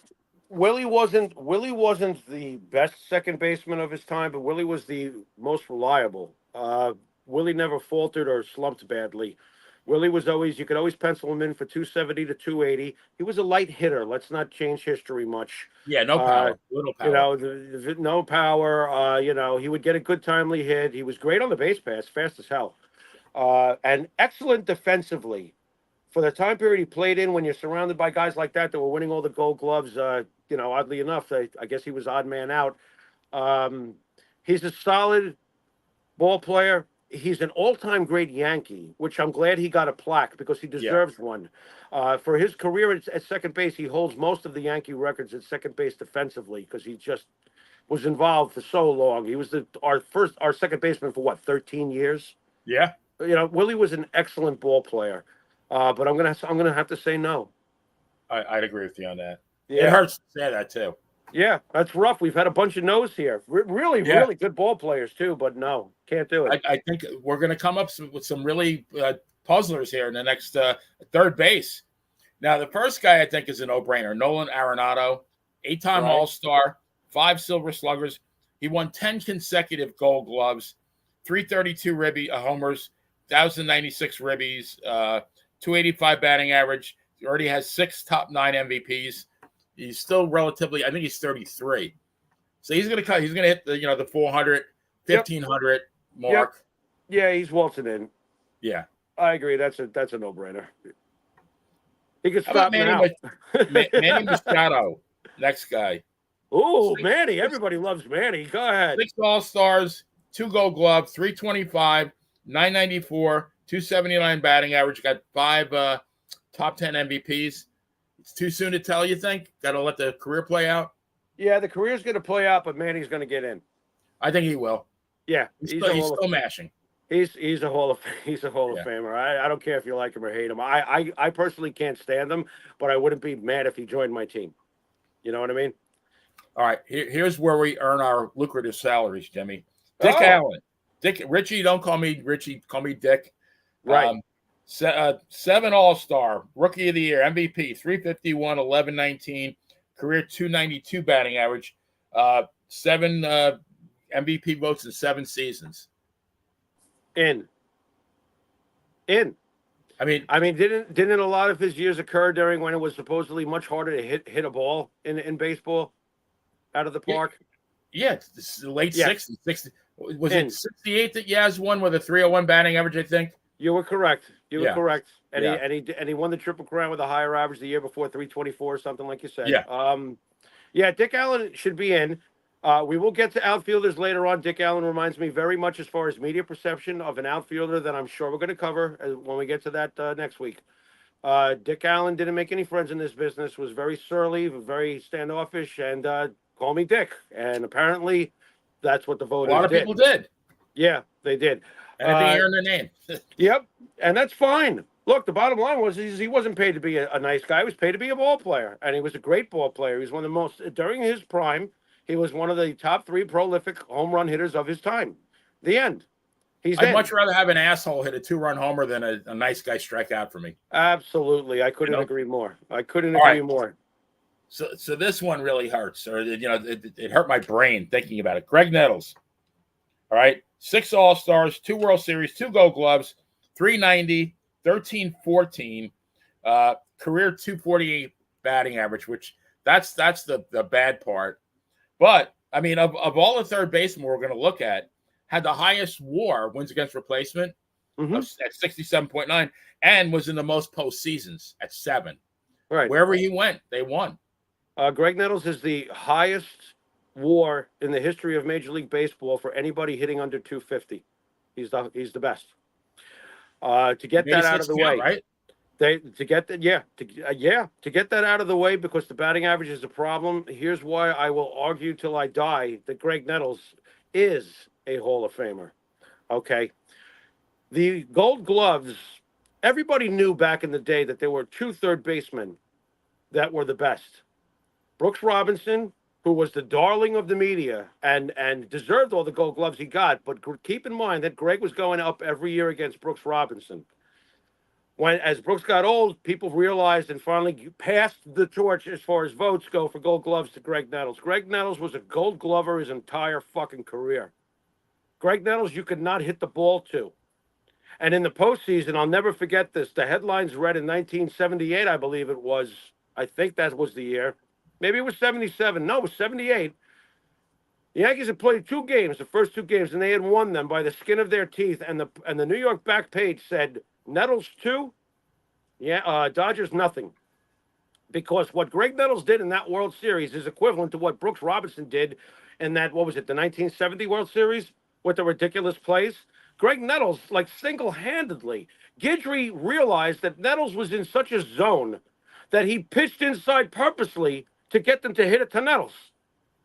Willie wasn't the best second baseman of his time, but Willie was the most reliable. Willie never faltered or slumped badly. Willie was you could always pencil him in for 270 to 280. He was a light hitter. Let's not change history much. Yeah, no power. Little power. No power. He would get a good timely hit. He was great on the base pass, fast as hell. And excellent defensively. For the time period he played in, when you're surrounded by guys like that were winning all the Gold Gloves, oddly enough, I guess he was odd man out. He's a solid ball player. He's an all-time great Yankee, which I'm glad he got a plaque because he deserves one. For his career at second base, he holds most of the Yankee records at second base defensively because he just was involved for so long. He was our second baseman for 13 years? Yeah. Willie was an excellent ball player. But I'm gonna have to say no. I'd agree with you on that. Yeah. It hurts to say that too. Yeah, that's rough. We've had a bunch of no's here. Really good ball players too, but no, can't do it. I think we're going to come up with some really puzzlers here in the next third base. Now, the first guy I think is a no-brainer. Nolan Arenado, 8-time All-Star, 5 Silver Sluggers. He won 10 consecutive Gold Gloves, 332 homers, 1,096 ribbies, 285 batting average. He already has 6 top 9 MVPs. He's still relatively, I think he's 33. So he's going to hit the 400, 1,500 mark. Yep. Yeah, he's waltzing in. Yeah. I agree. That's a no-brainer. He could stop now. Manny Machado, next guy. Ooh, Manny. Everybody loves Manny. Go ahead. 6 All-Stars, 2 Gold Gloves, 325, 994, 279 batting average. Got 5 top 10 MVPs. It's too soon to tell, you think? Got to let the career play out? Yeah, the career's going to play out, but Manny's going to get in. I think he will. Yeah, he's still mashing. He's a Hall of Famer. I don't care if you like him or hate him. I personally can't stand him, but I wouldn't be mad if he joined my team. You know what I mean? All right, here's where we earn our lucrative salaries, Jimmy. Dick Allen. Richie, don't call me Richie, call me Dick. Right. 7 All-Star, Rookie of the Year, MVP, 351, 1119, career 292 batting average, 7 MVP votes in 7 seasons. In. I mean, didn't a lot of his years occur during when it was supposedly much harder to hit a ball in baseball out of the park? Yeah, it's the late 60s. 60, was it 68 that Yaz won with a 301 batting average, I think? You were correct. You were correct. And he won the Triple Crown with a higher average the year before, 324 or something like you said. Yeah. Dick Allen should be in. We will get to outfielders later on. Dick Allen reminds me very much as far as media perception of an outfielder that I'm sure we're going to cover when we get to that next week. Dick Allen didn't make any friends in this business, was very surly, very standoffish, and call me Dick. And apparently that's what the voters did. A lot of people did. Yeah, they did. And I think he earned their name. Yep, and that's fine. Look, the bottom line was he wasn't paid to be a nice guy. He was paid to be a ball player, and he was a great ball player. He was one of the most, during his prime, he was one of the top 3 prolific home run hitters of his time. The end. I'd much rather have an asshole hit a 2-run homer than a nice guy strike out for me. Absolutely. I couldn't agree more. More. So this one really hurts, or it hurt my brain thinking about it. Greg Nettles. All right. 6 All-Stars, 2 World Series, 2 Gold Gloves, 390, 1314, career 248 batting average, which that's the bad part. But I mean, of all the third basemen we're going to look at, had the highest WAR, wins against replacement, at 67.9, and was in the most postseasons at 7. Right. Wherever he went, they won. Greg Nettles is the highest WAR in the history of Major League Baseball for anybody hitting under 250. He's the best. To get that out of the way, right? To get that out of the way, because the batting average is a problem. Here's why I will argue till I die that Greg Nettles is a Hall of Famer. Okay, the Gold Gloves. Everybody knew back in the day that there were 2 third basemen that were the best. Brooks Robinson, who was the darling of the media and deserved all the Gold Gloves he got, but keep in mind that Greg was going up every year against Brooks Robinson. As Brooks got old, people realized and finally passed the torch as far as votes go for Gold Gloves to Greg Nettles. Greg Nettles was a Gold Glover his entire fucking career. Greg Nettles, you could not hit the ball to. And in the postseason, I'll never forget this. The headlines read in 1978, I believe it was. I think that was the year. Maybe it was 77. No, it was 78. The Yankees had played 2 games, the first 2 games, and they had won them by the skin of their teeth. And the New York back page said, Nettles 2, Dodgers nothing. Because what Greg Nettles did in that World Series is equivalent to what Brooks Robinson did in that, what was it, the 1970 World Series with the ridiculous plays. Greg Nettles, like single-handedly, Guidry realized that Nettles was in such a zone that he pitched inside purposely to get them to hit it to Nettles.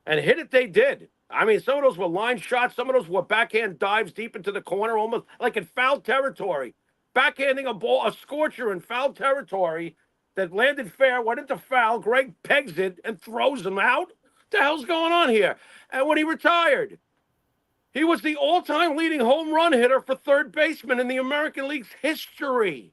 And hit it they did. I mean, some of those were line shots. Some of those were backhand dives deep into the corner, almost like in foul territory. Backhanding a scorcher in foul territory that landed fair, went into foul. Greg pegs it and throws him out. What the hell's going on here? And when he retired, he was the all-time leading home run hitter for third baseman in the American League's history.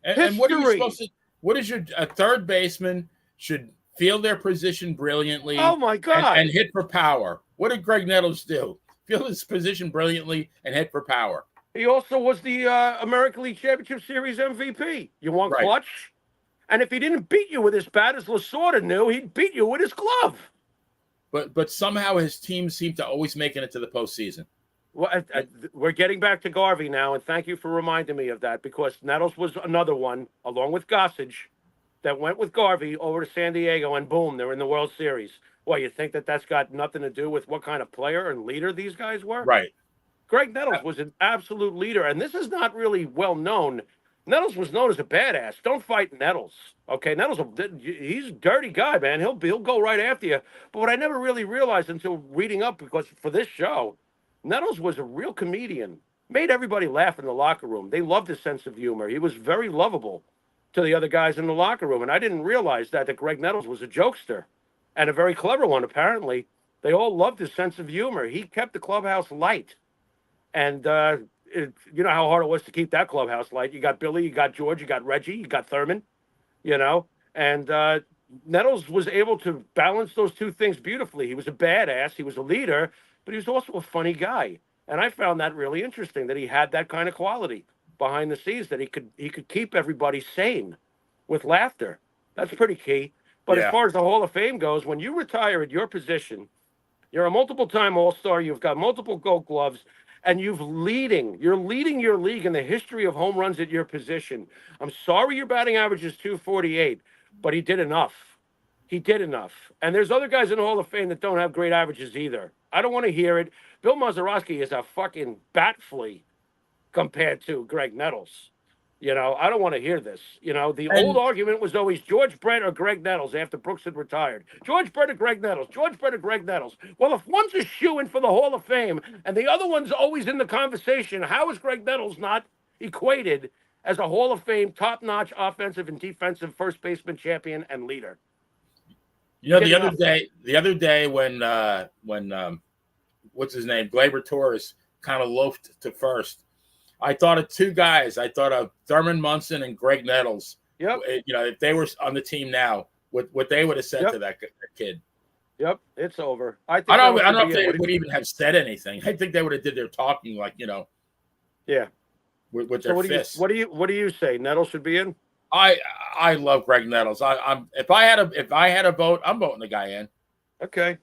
And what are you supposed to? What is a third baseman should field their position brilliantly? Oh my God! And hit for power. What did Greg Nettles do? Field his position brilliantly and hit for power. He also was the American League Championship Series MVP. You want clutch? And if he didn't beat you with his bat, as Lasorda knew, he'd beat you with his glove. But somehow his teams seem to always making it to the postseason. Well, we're getting back to Garvey now, and thank you for reminding me of that, because Nettles was another one, along with Gossage, that went with Garvey over to San Diego, and boom, they're in the World Series. Well, you think that's got nothing to do with what kind of player and leader these guys were? Right. Greg Nettles was an absolute leader, and this is not really well known. Nettles was known as a badass. Don't fight Nettles, okay? Nettles, he's a dirty guy, man. He'll go right after you. But what I never really realized until reading up, because for this show, Nettles was a real comedian. Made everybody laugh in the locker room. They loved his sense of humor. He was very lovable to the other guys in the locker room, and I didn't realize that Greg Nettles was a jokester and a very clever one, apparently. They all loved his sense of humor. He kept the clubhouse light. And you know how hard it was to keep that clubhouse light. You got Billy, you got George, you got Reggie, you got Thurman, and Nettles was able to balance those 2 things beautifully. He was a badass, he was a leader, but he was also a funny guy. And I found that really interesting, that he had that kind of quality behind the scenes, that he could keep everybody sane with laughter. That's pretty key. But as far as the Hall of Fame goes, when you retire at your position, you're a multiple-time All-Star, you've got multiple Gold Gloves, and you're leading your league in the history of home runs at your position. I'm sorry your batting average is 248, but he did enough. He did enough. And there's other guys in the Hall of Fame that don't have great averages either. I don't want to hear it. Bill Mazeroski is a fucking bat flea compared to Greg Nettles. I don't want to hear this. The old argument was always George Brett or Greg Nettles after Brooks had retired. George Brett or Greg Nettles. George Brett or Greg Nettles. Well, if one's a shoo-in for the Hall of Fame and the other one's always in the conversation, how is Greg Nettles not equated as a Hall of Fame top-notch offensive and defensive first baseman champion and leader? The other day when what's his name, Gleyber Torres kind of loafed to first, I thought of 2 guys. I thought of Thurman Munson and Greg Nettles. Yep. If they were on the team now, what they would have said to that kid. Yep, it's over. I don't know if they would even have said anything. I think they would have did their talking, Yeah. With their fists. What do you say? Nettles should be in? I love Greg Nettles. If I had a vote, I'm voting the guy in. Okay.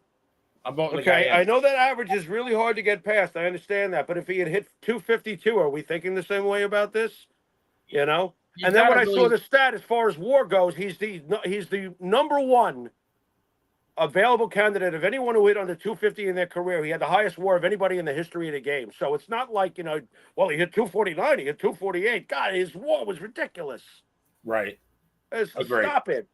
I'm voting the guy in. I know that average is really hard to get past. I understand that, but if he had hit 252, are we thinking the same way about this? And then when I saw the stat as far as WAR goes, he's the number 1 available candidate of anyone who hit under 250 in their career. He had the highest WAR of anybody in the history of the game. So it's not like, well, he hit 249, he hit 248. God, his WAR was ridiculous. Right. Stop it.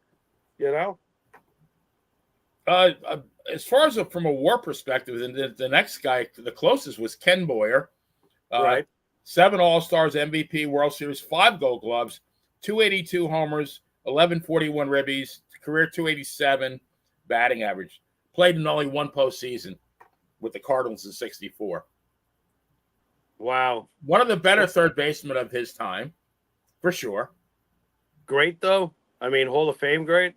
As far as from a WAR perspective, the next guy, the closest was Ken Boyer. Right. 7 All-Stars, MVP, World Series, 5 Gold Gloves, 282 homers, 1141 ribbies, career 287 batting average. Played in only one postseason with the Cardinals in '64. Wow. One of the better third basemen of his time, for sure. Great, though. I mean, Hall of Fame great.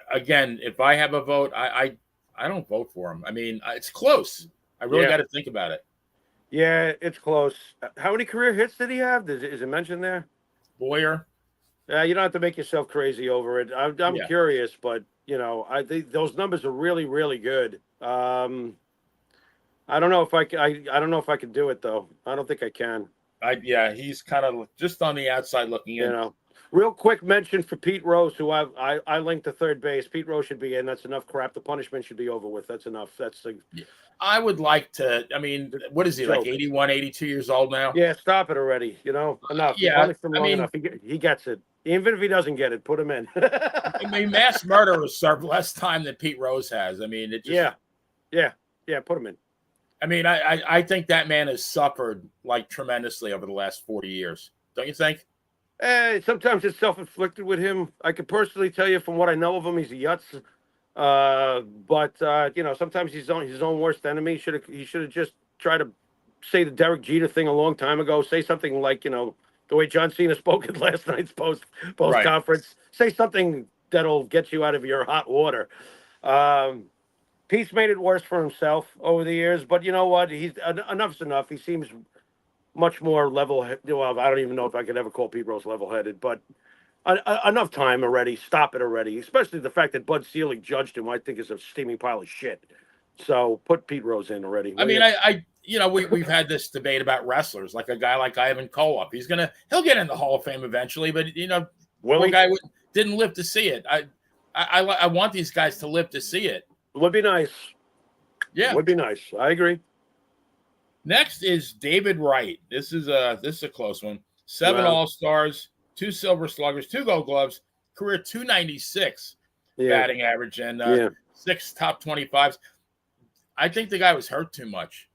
Again, if I have a vote, I don't vote for him. I mean, it's close. I really got to think about it. Yeah, it's close. How many career hits did he have? Is it mentioned there? Boyer. You don't have to make yourself crazy over it. I'm curious, but I think those numbers are really, really good. I don't know if I don't know if I can do it though. I don't think I can. He's kind of just on the outside looking in. Real quick mention for Pete Rose, who I linked to third base. Pete Rose should be in. That's enough crap. The punishment should be over with. That's enough. I would like to. I mean, what is he, like 81, 82 years old now? Yeah, stop it already. Enough. Yeah, punished him long enough. He gets it. Even if he doesn't get it, put him in. I mean, mass murderers served less time than Pete Rose has. I mean, it just. Yeah. Put him in. I mean, I think that man has suffered like tremendously over the last 40 years. Don't you think? Sometimes it's self-inflicted with him. I can personally tell you from what I know of him, he's a yutz. But sometimes he's his own worst enemy. He should have just tried to say the Derek Jeter thing a long time ago. Say something like, the way John Cena spoke at last night's post conference. Say something that'll get you out of your hot water. Pete's made it worse for himself over the years, but you know what? Enough's enough. He seems much more level-headed. Well, I don't even know if I could ever call Pete Rose level-headed, but enough time already. Stop it already. Especially the fact that Bud Selig judged him, I think, is a steaming pile of shit. So put Pete Rose in already. I mean, we've had this debate about wrestlers, like a guy like Ivan Koloff. He'll get in the Hall of Fame eventually, but one guy didn't live to see it. I want these guys to live to see it. Would be nice. Yeah, would be nice. I agree. Next is David Wright. This is a close one. 7 All-Stars, 2 Silver Sluggers, 2 Gold Gloves, career 296 batting average, and 6 top 25s. I think the guy was hurt too much.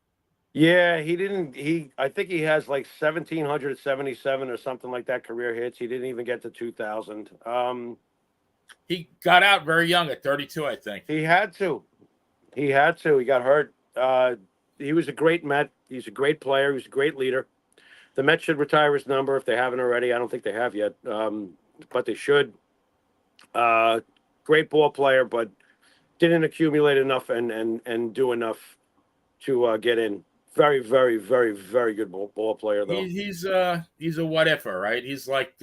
Yeah, he didn't. I think he has like 1,777 or something like that career hits. He didn't even get to 2,000. He got out very young at 32, I think. He had to. He got hurt. He was a great Met. He's a great player. He was a great leader. The Mets should retire his number if they haven't already. I don't think they have yet, but they should. Great ball player, but didn't accumulate enough and do enough to get in. Very, very, very, very good ball player, though. He's a what-ifer, right? He's like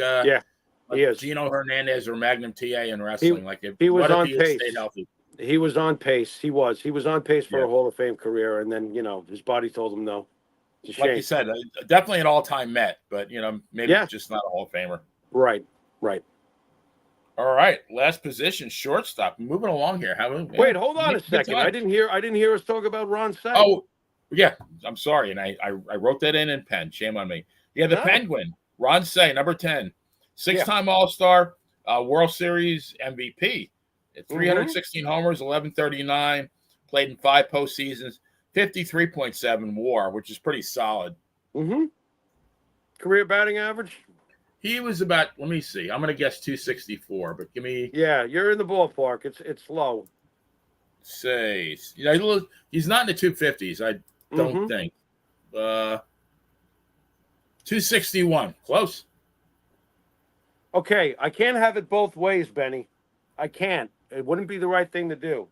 he is. Gino Hernandez or Magnum TA in wrestling. He was on pace. Stayed healthy? He was on pace. He was on pace for a Hall of Fame career, and then his body told him no. Like you said, definitely an all-time Met, but maybe just not a Hall of Famer. Right. All right, last position, shortstop. Moving along here. Wait, hold on a second. I didn't hear us talk about Ron Say. Oh, yeah. I'm sorry, and I wrote that in pen. Shame on me. Yeah, the Penguin, Ron Say, number 10, 6-time All-Star, World Series MVP. 316 homers, 1139, played in 5 postseasons, 53.7 WAR, which is pretty solid. Mm-hmm. Career batting average? He was about, let me see, I'm going to guess 264, but give me. Yeah, you're in the ballpark. It's low. Say, he's not in the 250s, I don't think. 261, close. Okay, I can't have it both ways, Benny. I can't. It wouldn't be the right thing to do.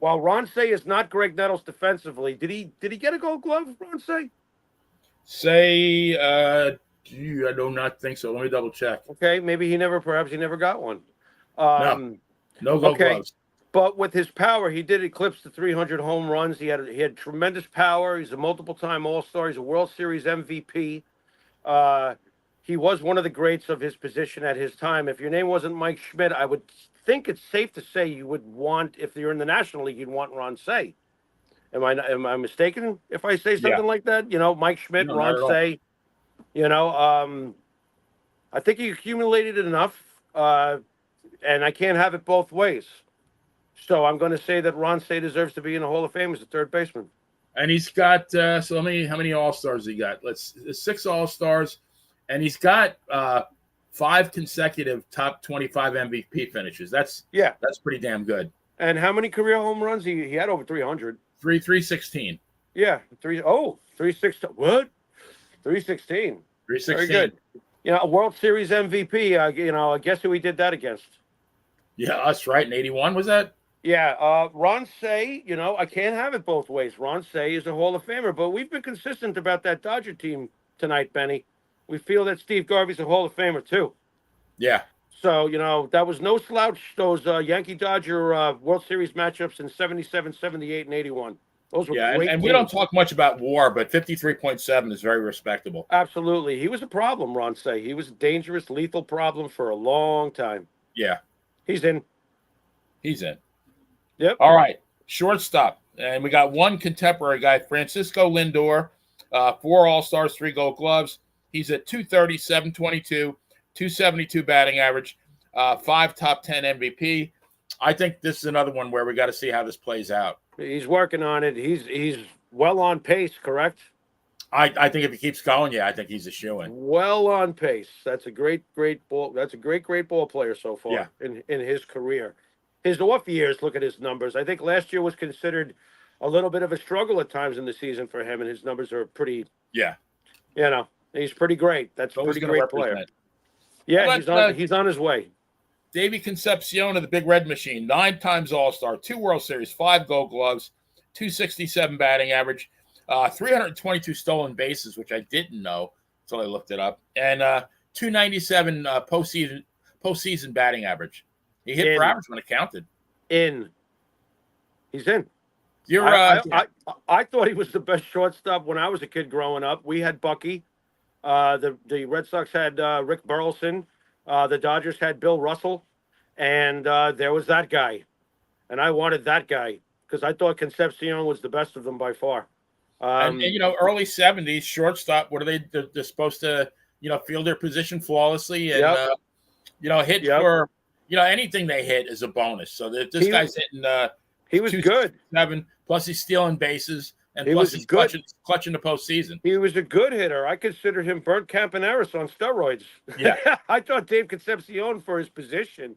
While Ron Say is not Greg Nettles defensively, did he get a Gold Glove, Ron Say? I do not think so. Let me double check. Okay, perhaps he never got one. No Gold Gloves. But with his power, he did eclipse the 300 home runs. He had tremendous power. He's a multiple-time All-Star. He's a World Series MVP. He was one of the greats of his position at his time. If your name wasn't Mike Schmidt, I would think it's safe to say you would want, if you're in the National League, you'd want Ron Cey. Am I mistaken if I say something like that? You know, Mike Schmidt, No, Ron Cey. You know, I think he accumulated enough, and I can't have it both ways. So I'm going to say that Ron Cey deserves to be in the Hall of Fame as a third baseman. And he's got how many All-Stars he got? 6 All-Stars, and he's got 5 consecutive top 25 MVP finishes. That's pretty damn good. And how many career home runs? He had over 300. 316. Yeah, 316. What? 316. 316. Very good. You know, a World Series MVP. You know, guess who he did that against? Yeah, us, right? In 81, was that? Yeah, Ron Cey, you know, I can't have it both ways. Ron Cey is a Hall of Famer, but we've been consistent about that Dodger team tonight, Benny. We feel that Steve Garvey's a Hall of Famer, too. Yeah. So, you know, that was no slouch, those Yankee-Dodger World Series matchups in 77, 78, and 81. Those were great and games. we don't talk much about WAR, but 53.7 is very respectable. Absolutely. He was a problem, Ron Cey. He was a dangerous, lethal problem for a long time. Yeah. He's in. He's in. Yep. All right. Shortstop. And we got one contemporary guy, Francisco Lindor, 4 All-Stars, 3 Gold Gloves. He's at 230, 722, 272 batting average, 5 top 10 MVP. I think this is another one where we got to see how this plays out. He's working on it. He's well on pace, correct? I think if he keeps going, I think he's a shoo-in. Well on pace. That's a great ball. That's a great ball player so far in his career. His off years, look at his numbers. I think last year was considered a little bit of a struggle at times in the season for him, and his numbers are pretty. Yeah. You know, he's pretty great. That's a pretty great player. Yeah, he's on his way. Davey Concepcion of the Big Red Machine, 9 times All-Star, 2 World Series, 5 Gold Gloves, 267 batting average, 322 stolen bases, which I didn't know until I looked it up, and 297 postseason batting average. He hit for average when it counted. He's in. I thought he was the best shortstop when I was a kid growing up. We had Bucky. The Red Sox had Rick Burleson. The Dodgers had Bill Russell. And there was that guy. And I wanted that guy because I thought Concepcion was the best of them by far. And you know, early 70s, shortstop, what are they? They're supposed to, you know, field their position flawlessly and, you know, hit for, you know, anything they hit is a bonus. So this guy's hitting he was good. 7, plus he's stealing bases, and plus he's clutching the postseason. He was a good hitter. I considered him Bert Campaneris on steroids. Yeah. I thought Dave Concepcion for his position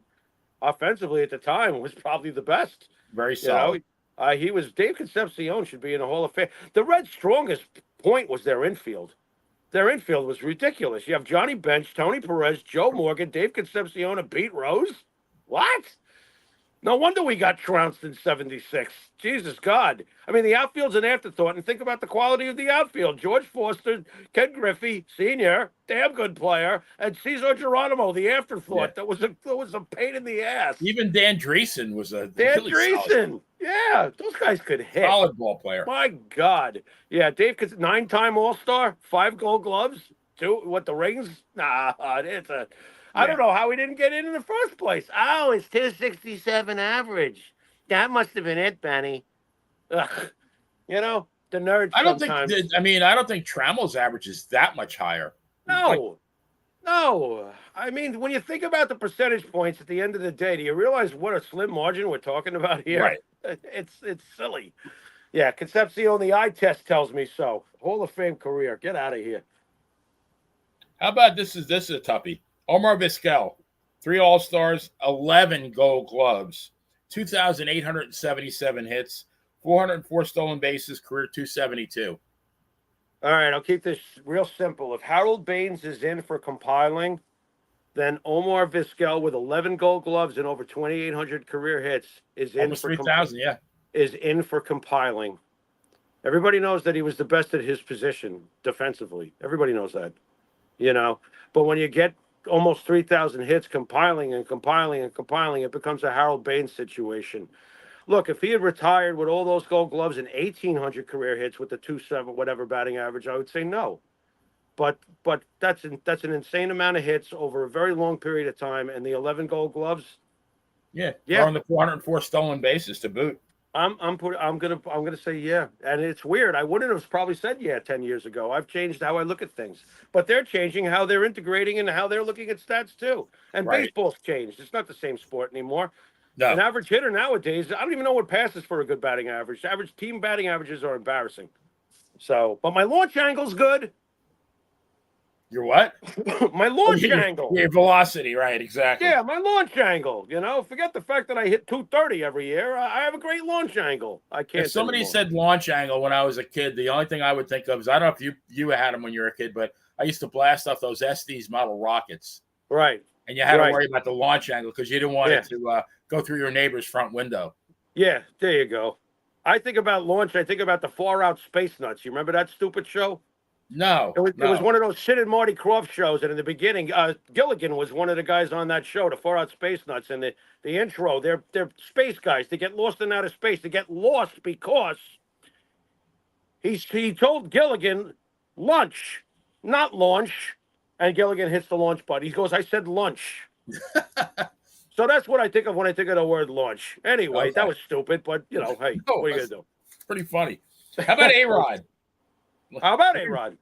offensively at the time was probably the best. Very solid. You know, Dave Concepcion should be in the Hall of Fame. The Reds' strongest point was their infield. Their infield was ridiculous. You have Johnny Bench, Tony Perez, Joe Morgan, Dave Concepcion, and Pete Rose. What? No wonder we got trounced in 76. Jesus God. I mean, the outfield's an afterthought, and think about the quality of the outfield. George Foster, Ken Griffey, Sr., damn good player, and Cesar Geronimo, the afterthought. Yeah. That was a pain in the ass. Even Dan Dreesen was a Dan Dreesen. Yeah, those guys could hit. Solid ball player. My God. Yeah, Dave, 9-time All-Star, 5 Gold Gloves, 2, the rings? Nah, it's a... I don't know how he didn't get in the first place. Oh, it's 267 average. That must have been it, Benny. Ugh. You know, the nerds. I don't think Trammell's average is that much higher. No. I mean, when you think about the percentage points at the end of the day, do you realize what a slim margin we're talking about here? Right. It's silly. Yeah, Concepcion, the eye test tells me so. Hall of Fame career. Get out of here. How about this is a toughie. Omar Vizquel, 3 All-Stars, 11 Gold Gloves, 2,877 hits, 404 stolen bases, career 272. All right, I'll keep this real simple. If Harold Baines is in for compiling, then Omar Vizquel with 11 Gold Gloves and over 2,800 career hits is in almost for 3,000, is in for compiling. Everybody knows that he was the best at his position defensively. Everybody knows that, you know. But when you get almost 3,000 hits compiling, it becomes a Harold Baines situation. Look, if he had retired with all those Gold Gloves and 1,800 career hits with the 2.7 whatever batting average, I would say no. But that's an insane amount of hits over a very long period of time, and the 11 Gold Gloves. Yeah, throwing the 404 stolen bases to boot. I'm gonna say yeah, and it's weird. I wouldn't have probably said yeah 10 years ago. I've changed how I look at things, but they're changing how they're integrating and how they're looking at stats too. And baseball's changed. It's not the same sport anymore. No. An average hitter nowadays, I don't even know what passes for a good batting average. Average team batting averages are embarrassing. So, but my launch angle's good. Your what? My launch angle. Your velocity, right? Exactly. Yeah, my launch angle. Forget the fact that I hit 230 every year. I have a great launch angle. I can't. If somebody said launch angle when I was a kid, the only thing I would think of is, I don't know if you had them when you were a kid, but I used to blast off those Estes model rockets. Right. And you had to worry about the launch angle because you didn't want it to go through your neighbor's front window. Yeah, there you go. I think about launch. I think about the Far Out Space Nuts. You remember that stupid show? No, it was one of those Sid and Marty Krofft shows, and in the beginning, Gilligan was one of the guys on that show, the Far Out Space Nuts. And the intro, they're space guys. They get lost in outer space. They get lost because he told Gilligan lunch, not launch, and Gilligan hits the launch button. He goes, "I said lunch." So that's what I think of when I think of the word launch. Anyway, that was stupid, but hey, what are you gonna do? It's pretty funny. How about A-Rod? How about A-Rod?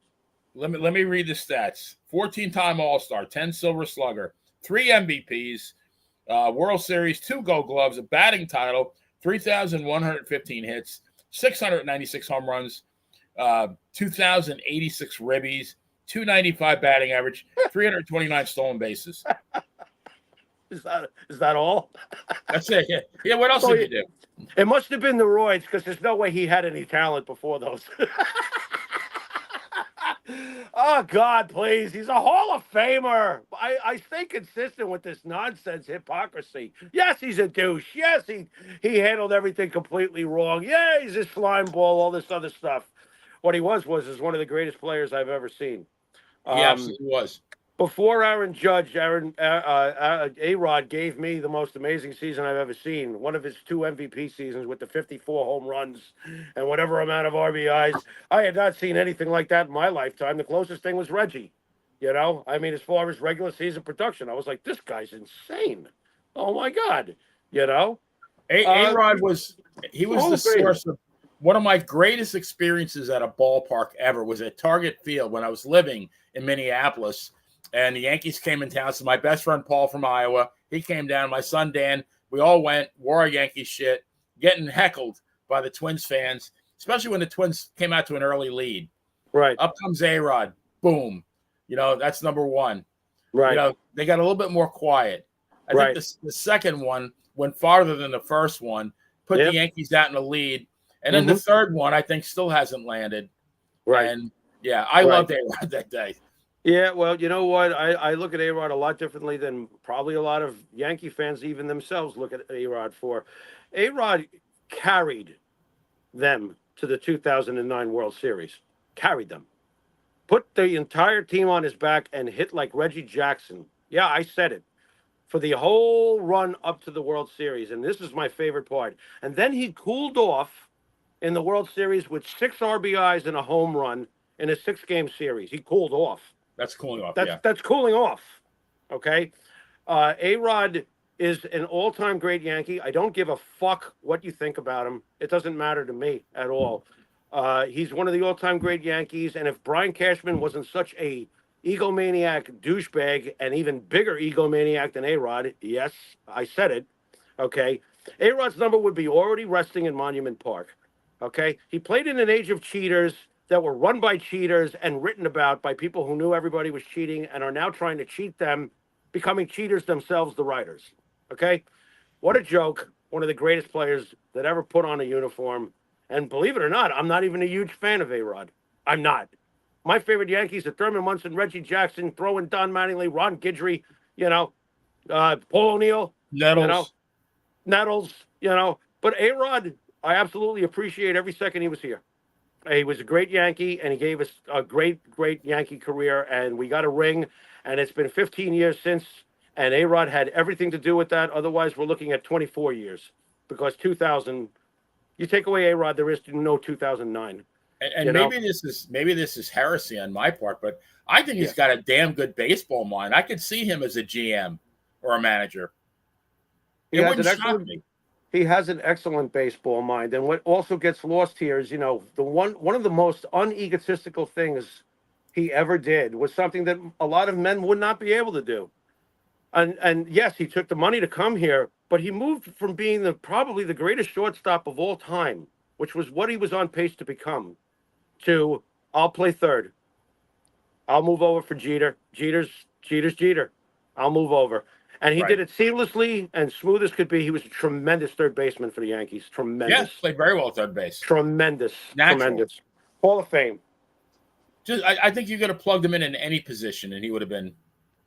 Let me read the stats. 14-time All-Star, 10 Silver Slugger, 3 MVPs, World Series, 2 Gold Gloves, a batting title, 3,115 hits, 696 home runs, 2,086 ribbies, 295 batting average, 329 stolen bases. Is that all? That's it. Yeah. What else did you do? It must have been the roids, because there's no way he had any talent before those. Oh, God, please. He's a Hall of Famer. I stay consistent with this nonsense hypocrisy. Yes, he's a douche. Yes, he handled everything completely wrong. Yeah, he's a slime ball, all this other stuff. What he was one of the greatest players I've ever seen. He absolutely was. Before Aaron Judge, A-Rod gave me the most amazing season I've ever seen. One of his 2 MVP seasons with the 54 home runs and whatever amount of RBIs. I had not seen anything like that in my lifetime. The closest thing was Reggie. As far as regular season production, I was like, this guy's insane. Oh, my God. A-Rod was the source of one of my greatest experiences at a ballpark ever was at Target Field when I was living in Minneapolis. And the Yankees came in town. So my best friend, Paul from Iowa, he came down. My son, Dan, we all went, wore our Yankee shit, getting heckled by the Twins fans, especially when the Twins came out to an early lead. Right. Up comes A-Rod. Boom. That's number one. Right. They got a little bit more quiet. I think the second one went farther than the first one, put the Yankees out in the lead. And then the third one, I think, still hasn't landed. Right. And, I loved A-Rod that day. Yeah, well, you know what? I look at A-Rod a lot differently than probably a lot of Yankee fans even themselves look at A-Rod for. A-Rod carried them to the 2009 World Series. Carried them. Put the entire team on his back and hit like Reggie Jackson. Yeah, I said it. For the whole run up to the World Series. And this is my favorite part. And then he cooled off in the World Series with 6 RBIs and a home run in a 6-game series. He cooled off. That's cooling off. That's cooling off. Okay. A-Rod is an all-time great Yankee. I don't give a fuck what you think about him. It doesn't matter to me at all. He's one of the all-time great Yankees. And if Brian Cashman wasn't such a egomaniac douchebag and even bigger egomaniac than A-Rod, yes, I said it. Okay. A-Rod's number would be already resting in Monument Park. Okay. He played in an age of cheaters that were run by cheaters and written about by people who knew everybody was cheating and are now trying to cheat them, becoming cheaters themselves, the writers. Okay? What a joke. One of the greatest players that ever put on a uniform. And believe it or not, I'm not even a huge fan of A-Rod. I'm not. My favorite Yankees are Thurman Munson, Reggie Jackson, throwing Don Mattingly, Ron Guidry, Paul O'Neill. Nettles. But A-Rod, I absolutely appreciate every second he was here. He was a great Yankee, and he gave us a great, great Yankee career, and we got a ring, and it's been 15 years since, and A-Rod had everything to do with that. Otherwise, we're looking at 24 years, because 2000, you take away A-Rod, there is no 2009. And maybe this is heresy on my part, but I think he's got a damn good baseball mind. I could see him as a GM or a manager. He has an excellent baseball mind, and what also gets lost here is, the one of the most unegotistical things he ever did was something that a lot of men would not be able to do. And yes, he took the money to come here, but he moved from being probably the greatest shortstop of all time, which was what he was on pace to become, to I'll play third. I'll move over for Jeter. Jeter's Jeter. I'll move over. And he did it seamlessly and smooth as could be. He was a tremendous third baseman for the Yankees. Tremendous. Yes, played very well at third base. Tremendous. Natural. Tremendous. Hall of Fame. I think you could have plugged him in any position, and he would have been.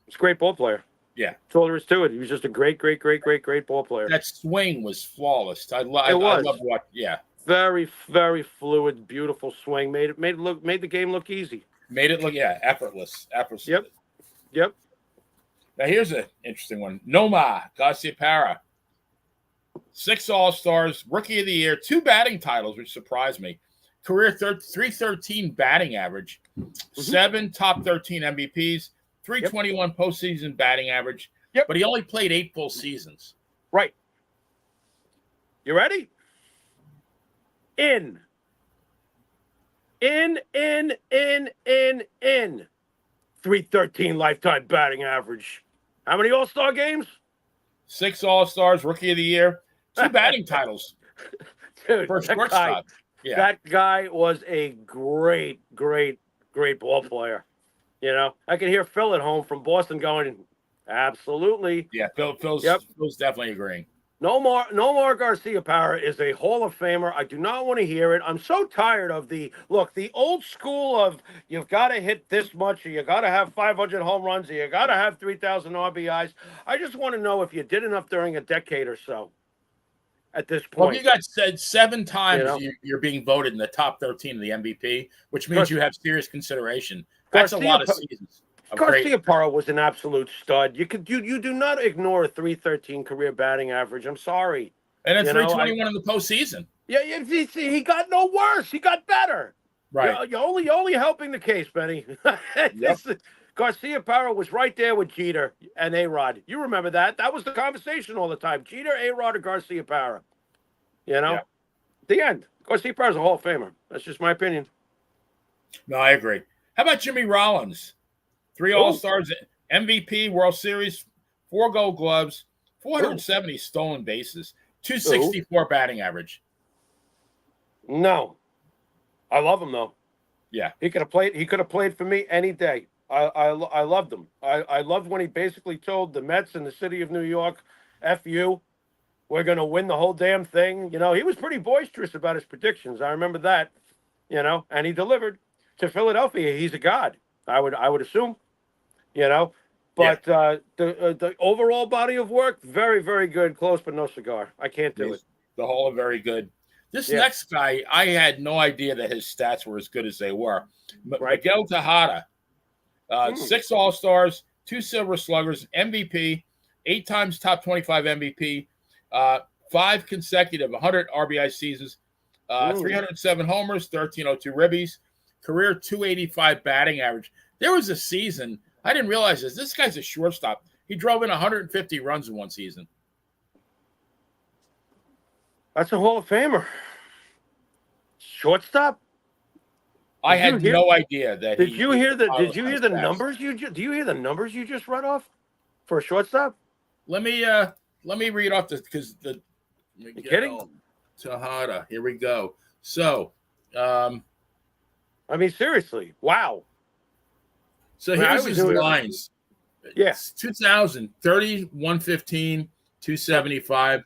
He's a great ball player. Yeah. That's all there is to it. He was just a great ball player. That swing was flawless. I love watching. Yeah. Very, very fluid, beautiful swing. Made the game look easy. Made it look effortless. Yep. Now here's an interesting one. Nomar Garciaparra, 6 All-Stars, Rookie of the Year, 2 batting titles, which surprised me. Career 313 batting average, 7 top 13 MVPs, 321 postseason batting average. But he only played 8 full seasons. Right. You ready? In. 313 lifetime batting average. How many All-Star games? 6 All-Stars, Rookie of the Year, 2 batting titles. Dude, for a shortstop. That guy was a great ball player. I can hear Phil at home from Boston going, absolutely. Yeah, Phil's definitely agreeing. Nomar Garciaparra is a Hall of Famer. I do not want to hear it. I'm so tired of the old school of you've got to hit this much, or you got to have 500 home runs, or you got to have 3,000 RBIs. I just want to know if you did enough during a decade or so at this point. Well, you got said 7 times you're being voted in the top 13 of the MVP, which means you have serious consideration. That's a lot of seasons. Garciaparra was an absolute stud. You do not ignore a 313 career batting average. I'm sorry. And a 321 in the postseason. Yeah, he got no worse. He got better. Right. You're only helping the case, Benny. Garciaparra was right there with Jeter and A-Rod. You remember that? That was the conversation all the time. Jeter, A-Rod, or Garciaparra. The end. Garciaparra's a Hall of Famer. That's just my opinion. No, I agree. How about Jimmy Rollins? 3 All-Stars, MVP, World Series, 4 Gold Gloves, 470 stolen bases, 264 batting average. No. I love him, though. Yeah. He could have played for me any day. I loved him. I loved when he basically told the Mets and the city of New York, F you, we're going to win the whole damn thing. He was pretty boisterous about his predictions. I remember that, and he delivered. To Philadelphia, he's a god, I would assume. But the overall body of work, very, very good. Close, but no cigar. I can't do it. The whole very good. This next guy, I had no idea that his stats were as good as they were. Miguel Tejada, 6 All-Stars, 2 Silver Sluggers, MVP, 8 times top 25 MVP, 5 consecutive 100 RBI seasons, 307 homers, 1302 ribbies, career 285 batting average. There was a season, I didn't realize this guy's a shortstop. He drove in 150 runs in one season. That's a Hall of Famer. Shortstop? I had no idea that. Did you hear the numbers do you hear the numbers you just read off for a shortstop? Let me read off this because you kidding? Tejada. Here we go. So I mean, seriously, wow. So here's his lines. Yes. 2000, 30, 115, 275.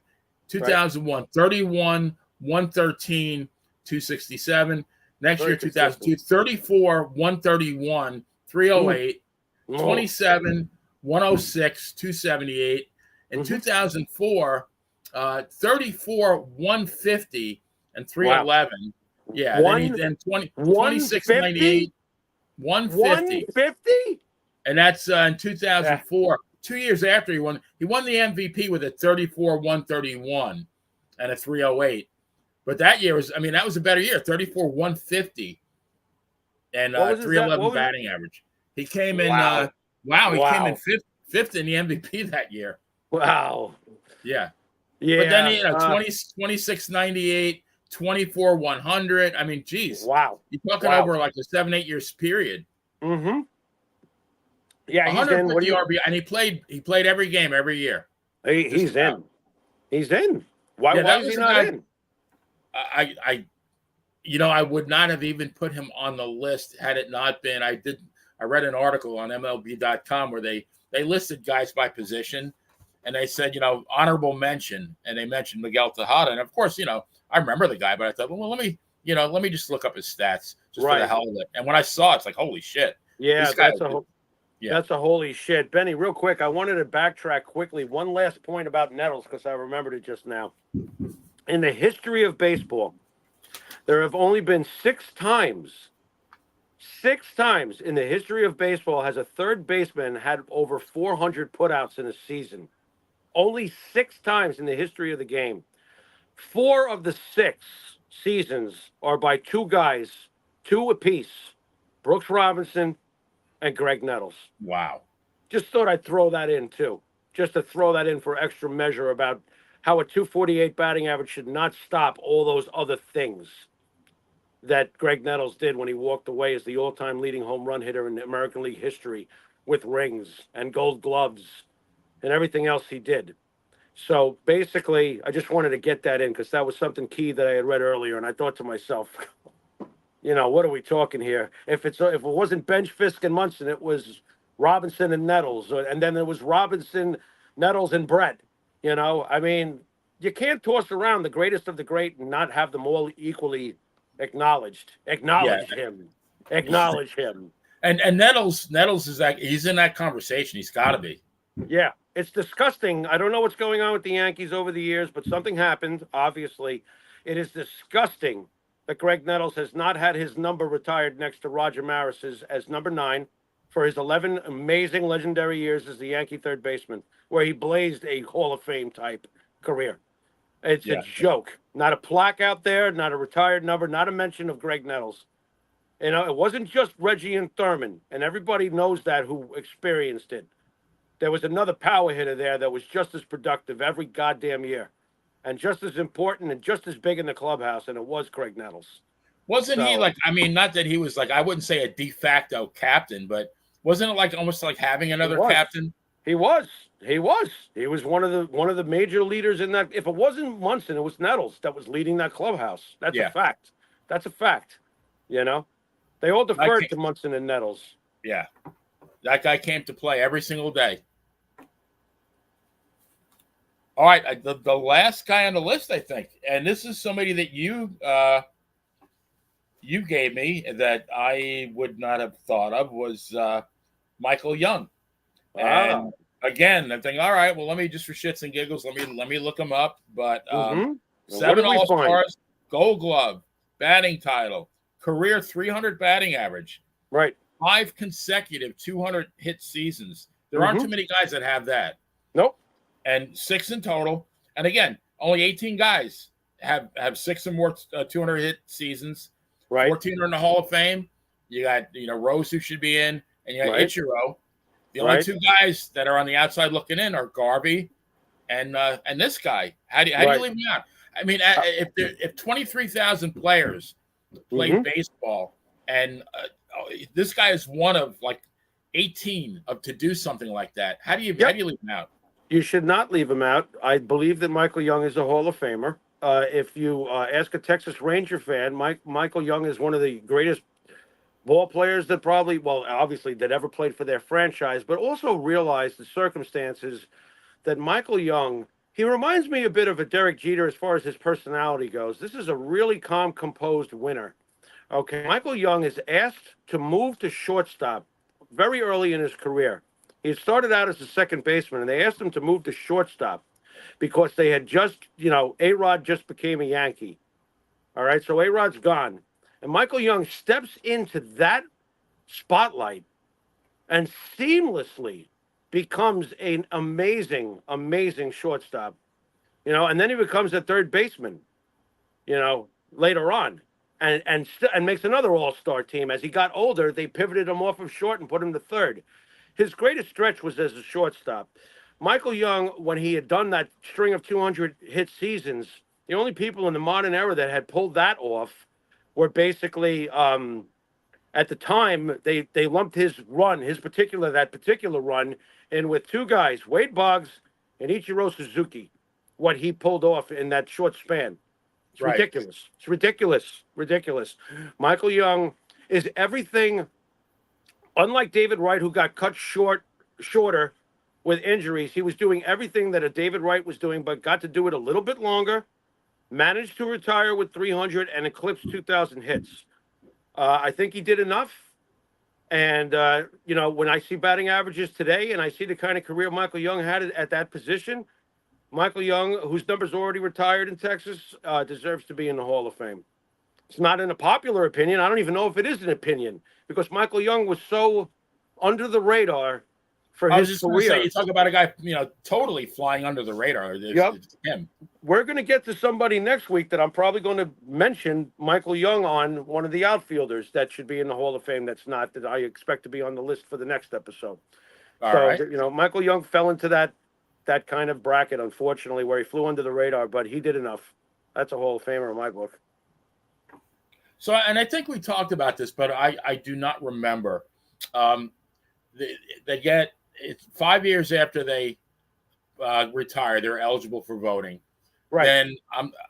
2001, 31, 113, 267. Next year, 2002, 34, 131, 308, 27, 106, 278. In 2004, 34, 150, and 311. Wow. Yeah, then 26, 98, 150. 150? And that's in 2004. 2 years after he won the MVP with a 34, 131 and a 308. But that year that was a better year, 34, 150 and 311 batting average. He came in he came in fifth in the MVP that year. Wow. Yeah. Yeah. But then, 2698, 24 100. I mean, geez. Wow. You're talking over like a 7-8 years period. Mm-hmm. Yeah, he's 150 in. RBI, and he played every game every year. He's in. He's in. Why is he not in? I would not have even put him on the list had it not been. I read an article on MLB.com where they listed guys by position, and they said, honorable mention, and they mentioned Miguel Tejada. And of course, I remember the guy, but I thought, well, let me just look up his stats just for the hell of it. And when I saw it, it's like, holy shit. Yeah, that's a holy shit. Benny, real quick, I wanted to backtrack quickly. One last point about Nettles, because I remembered it just now. In the history of baseball, there have only been 6 times in the history of baseball has a third baseman had over 400 putouts in a season. Only 6 times in the history of the game. 4 of the 6 seasons are by 2 guys, 2 apiece, Brooks Robinson and Greg Nettles. Wow. Just thought I'd throw that in, too. Just to throw that in for extra measure about how a 248 batting average should not stop all those other things that Greg Nettles did when he walked away as the all-time leading home run hitter in American League history with rings and gold gloves and everything else he did. So basically, I just wanted to get that in because that was something key that I had read earlier, and I thought to myself, what are we talking here? If it wasn't Bench, Fisk, and Munson, it was Robinson and Nettles, and then there was Robinson, Nettles, and Brett. I mean, you can't toss around the greatest of the great and not have them all equally acknowledged. Acknowledge him. And Nettles is he's in that conversation. He's got to be. Yeah, it's disgusting. I don't know what's going on with the Yankees over the years, but something happened. Obviously, it is disgusting that Greg Nettles has not had his number retired next to Roger Maris's as number 9 for his 11 amazing legendary years as the Yankee third baseman, where he blazed a Hall of Fame type career. It's a joke. Not a plaque out there, not a retired number, not a mention of Greg Nettles. It wasn't just Reggie and Thurman, and everybody knows that who experienced it. There was another power hitter there that was just as productive every goddamn year and just as important and just as big in the clubhouse, and it was Greg Nettles. Wasn't he not that he was I wouldn't say a de facto captain, but wasn't it almost like having another captain? He was. He was one of the major leaders in that. If it wasn't Munson, it was Nettles that was leading that clubhouse. That's a fact. That's a fact. They all deferred to Munson and Nettles. Yeah. That guy came to play every single day. All right, the last guy on the list, I think, and this is somebody that you gave me that I would not have thought of, was Michael Young. And again, I'm thinking, all right, well, let me just for shits and giggles, let me look him up. But 7 All-Stars, Gold Glove, batting title, career 300 batting average, right? 5 consecutive 200 hit seasons. There aren't too many guys that have that. Nope. And 6 in total. And again, only 18 guys have 6 or more 200 hit seasons. Right. 14 are in the Hall of Fame. You got Rose, who should be in, and you got Ichiro. The only 2 guys that are on the outside looking in are Garvey and this guy. How do you leave me out? I mean, if 23,000 players play baseball, and this guy is one of 18 to do something like that, how do you leave him out? You should not leave him out. I believe that Michael Young is a Hall of Famer. If you ask a Texas Ranger fan, Michael Young is one of the greatest ball players that obviously that ever played for their franchise, but also realize the circumstances that Michael Young, he reminds me a bit of a Derek Jeter as far as his personality goes. This is a really calm, composed winner. Okay, Michael Young is asked to move to shortstop very early in his career. He started out as a second baseman, and they asked him to move to shortstop because they had just, A-Rod just became a Yankee. All right, so A-Rod's gone. And Michael Young steps into that spotlight and seamlessly becomes an amazing, amazing shortstop. And then he becomes a third baseman, later on. And makes another all-star team. As he got older, they pivoted him off of short and put him to third. His greatest stretch was as a shortstop. Michael Young, when he had done that string of 200 hit seasons, the only people in the modern era that had pulled that off were basically, at the time, they lumped that particular run in with two guys, Wade Boggs and Ichiro Suzuki, what he pulled off in that short span. It's ridiculous. It's ridiculous. Ridiculous. Michael Young is everything, unlike David Wright, who got cut shorter with injuries. He was doing everything that a David Wright was doing, but got to do it a little bit longer, managed to retire with 300 and eclipse 2,000 hits. I think he did enough. And, when I see batting averages today and I see the kind of career Michael Young had at that position, Michael Young, whose number's already retired in Texas, deserves to be in the Hall of Fame. It's not an popular opinion. I don't even know if it is an opinion, because Michael Young was so under the radar for his career. I was just going to say, you talk about a guy, totally flying under the radar. It's him. We're going to get to somebody next week that I'm probably going to mention Michael Young on, one of the outfielders that should be in the Hall of Fame. That's not, that I expect to be on the list for the next episode. All right. Michael Young fell into that kind of bracket, unfortunately, where he flew under the radar, but he did enough. That's a Hall of Famer in my book. So, and I think we talked about this, but I do not remember. They get, it's 5 years after they retire, they're eligible for voting. Right. And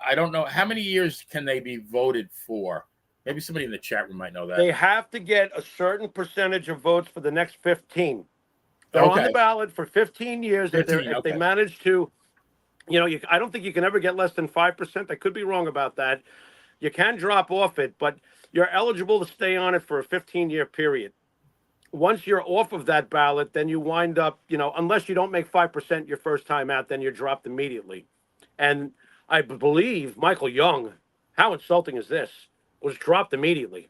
I don't know, how many years can they be voted for? Maybe somebody in the chat room might know that. They have to get a certain percentage of votes for the next 15. They're on the ballot for 15 years. 15, if they manage to, I don't think you can ever get less than 5%. I could be wrong about that. You can drop off it, but you're eligible to stay on it for a 15-year period. Once you're off of that ballot, then you wind up, unless you don't make 5% your first time out, then you're dropped immediately. And I believe Michael Young, how insulting is this, was dropped immediately.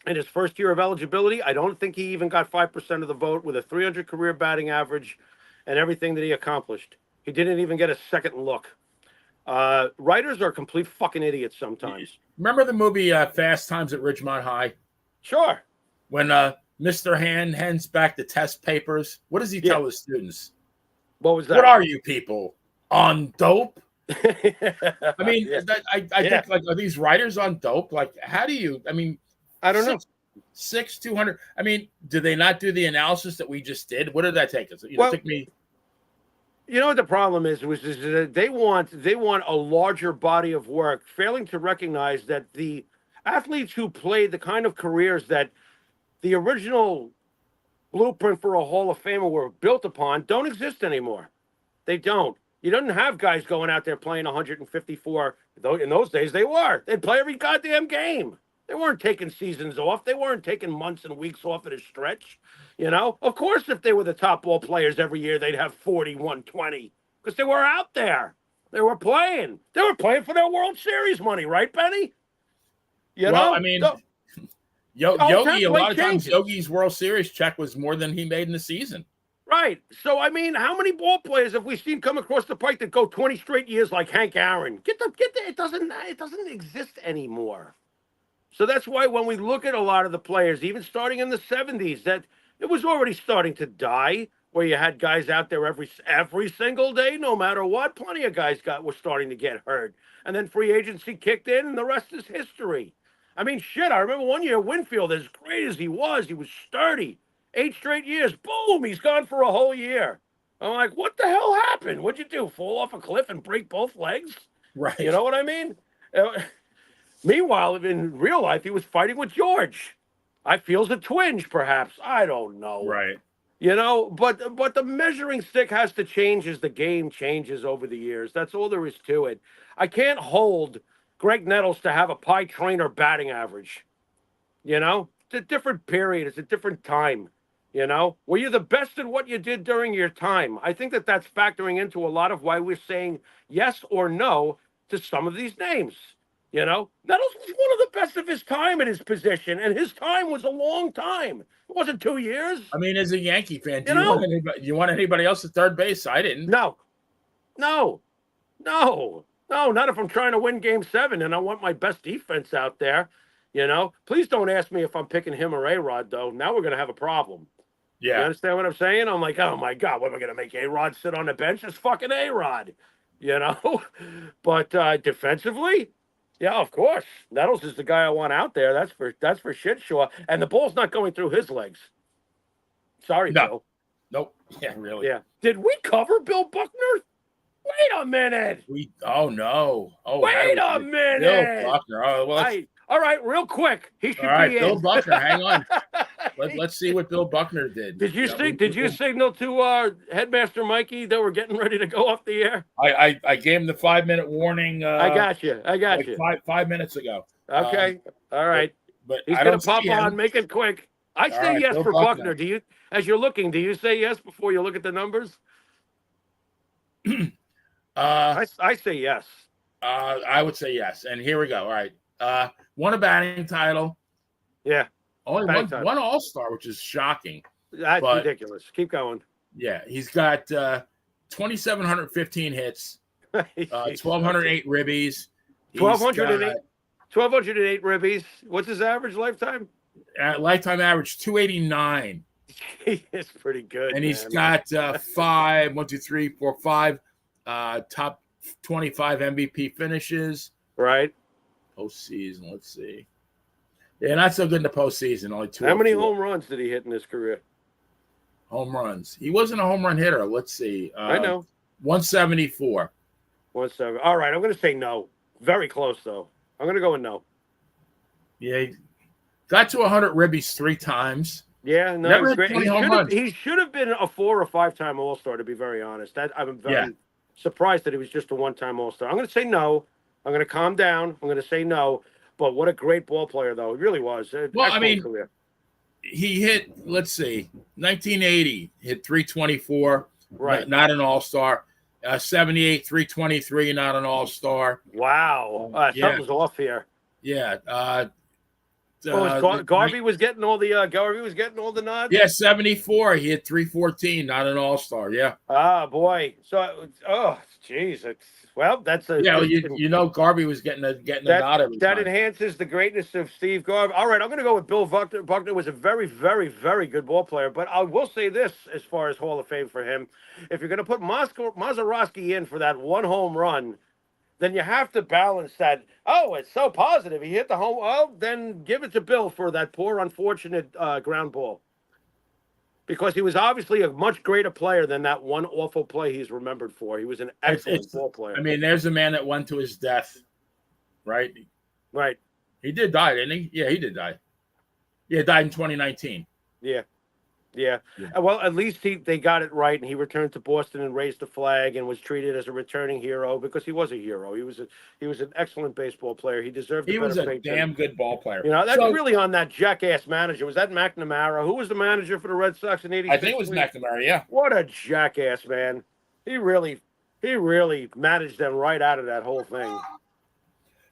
In his first year of eligibility, I don't think he even got 5% of the vote with a 300 career batting average and everything that he accomplished. He didn't even get a second look. Writers are complete fucking idiots sometimes. Remember the movie Fast Times at Ridgemont High? Sure. When Mr. Hand hands back the test papers, what does he tell his students? What was that? What are you people, on dope? I mean, I think, like, are these writers on dope? Like, how do you, I don't know. 200. I mean, do they not do the analysis that we just did? What did that take us? It took me. You know what the problem is that they want a larger body of work, failing to recognize that the athletes who played the kind of careers that the original blueprint for a Hall of Famer were built upon don't exist anymore. They don't. You don't have guys going out there playing 154. Though in those days they were. They'd play every goddamn game. They weren't taking seasons off. They weren't taking months and weeks off at a stretch. Of course, if they were the top ball players every year, they'd have 41, 20 because they were out there. They were playing. They were playing for their World Series money, right, Benny? Yogi, a lot of times Yogi's World Series check was more than he made in the season. Right. So, how many ball players have we seen come across the pike that go 20 straight years like Hank Aaron? It doesn't exist anymore. So that's why when we look at a lot of the players, even starting in the 70s, that it was already starting to die, where you had guys out there every single day, no matter what. Plenty of guys were starting to get hurt. And then free agency kicked in, and the rest is history. I remember one year Winfield, as great as he was sturdy. 8 straight years, boom, he's gone for a whole year. I'm like, what the hell happened? What'd you do, fall off a cliff and break both legs? Right. You know what I mean? Meanwhile, in real life, he was fighting with George. I feels a twinge, perhaps. I don't know. Right. But the measuring stick has to change as the game changes over the years. That's all there is to it. I can't hold Greg Nettles to have a Pie Trainer batting average. It's a different period. It's a different time. Were you the best at what you did during your time? I think that's factoring into a lot of why we're saying yes or no to some of these names. Nettles was one of the best of his time at his position, and his time was a long time. It wasn't 2 years. As a Yankee fan, do you want anybody else at third base? I didn't. No, not if I'm trying to win Game 7 and I want my best defense out there. Please don't ask me if I'm picking him or A-Rod, though. Now we're going to have a problem. Yeah. You understand what I'm saying? I'm like, oh my God, what am I going to make A-Rod sit on the bench? It's fucking A-Rod, you know? But defensively, yeah, of course. Nettles is the guy I want out there. That's for shit sure. And the ball's not going through his legs. Sorry, No. Bill. Nope. Yeah, really. Yeah. Did we cover Bill Buckner? Wait a minute. Oh no. Oh, Wait a minute. Bill Buckner. Oh, well, all right, real quick. He should be Bill in. Buckner. Hang on. Let's see what Bill Buckner did. Did you signal to Headmaster Mikey that we're getting ready to go off the air? I gave him the 5-minute warning. I got you. Like 5 minutes ago. Okay. All right. But he's gonna pop on. Make it quick. I say yes for Buckner. Do you, as you're looking, do you say yes before you look at the numbers? I say yes. I would say yes. And here we go. All right. Won a batting title. Yeah. Only one All-Star, which is shocking. That's ridiculous. Keep going. Yeah. He's got 2,715 hits, 1,208 ribbies. 1,208 ribbies. What's his average lifetime? Lifetime average 289. It's pretty good. And he's got 5 top 25 MVP finishes. Right. Postseason. Let's see. Yeah, not so good in the postseason. Only 2. How many home runs did he hit in his career? Home runs. He wasn't a home run hitter. Let's see. I know. 174. 170. All right, I'm going to say no. Very close, though. I'm going to go with no. Yeah, he got to 100 ribbies 3 times. Yeah, no, never great. He should have been a 4 or 5-time All-Star, to be very honest. I'm very surprised that he was just a 1-time All-Star. I'm going to say no. I'm going to calm down. I'm going to say no. But what a great ball player, though. He really was. Well, I mean, he hit, let's see, 1980, hit 324. Right. Not an All-Star. 78, 323, not an All-Star. Wow. Something's off here. Yeah. Garvey was getting all the nods. Yeah, 74. He hit 314, not an All-Star. Yeah. Ah, boy. So, geez. Well, that's a Garvey was getting a nod every that time. enhances the greatness of Steve Garvey. All right, I'm going to go with Bill Buckner. Buckner was a very, very, very good ball player. But I will say this as far as Hall of Fame for him: if you're going to put Mazeroski in for that 1 home run, then you have to balance that. Oh, it's so positive. He hit the home. Oh, then give it to Bill for that poor, unfortunate ground ball. Because he was obviously a much greater player than that one awful play he's remembered for. He was an excellent ball player. I mean, there's a man that went to his death, right? Right. He did die, didn't he? Yeah, he did die. Yeah, died in 2019. Yeah. Well, at least they got it right, and he returned to Boston and raised the flag and was treated as a returning hero because he was a hero. He was an excellent baseball player. He deserved. He was a damn good ball player. That's really on that jackass manager. Was that McNamara? Who was the manager for the Red Sox in '86? I think it was McNamara. Yeah. What a jackass, man! He really managed them right out of that whole thing.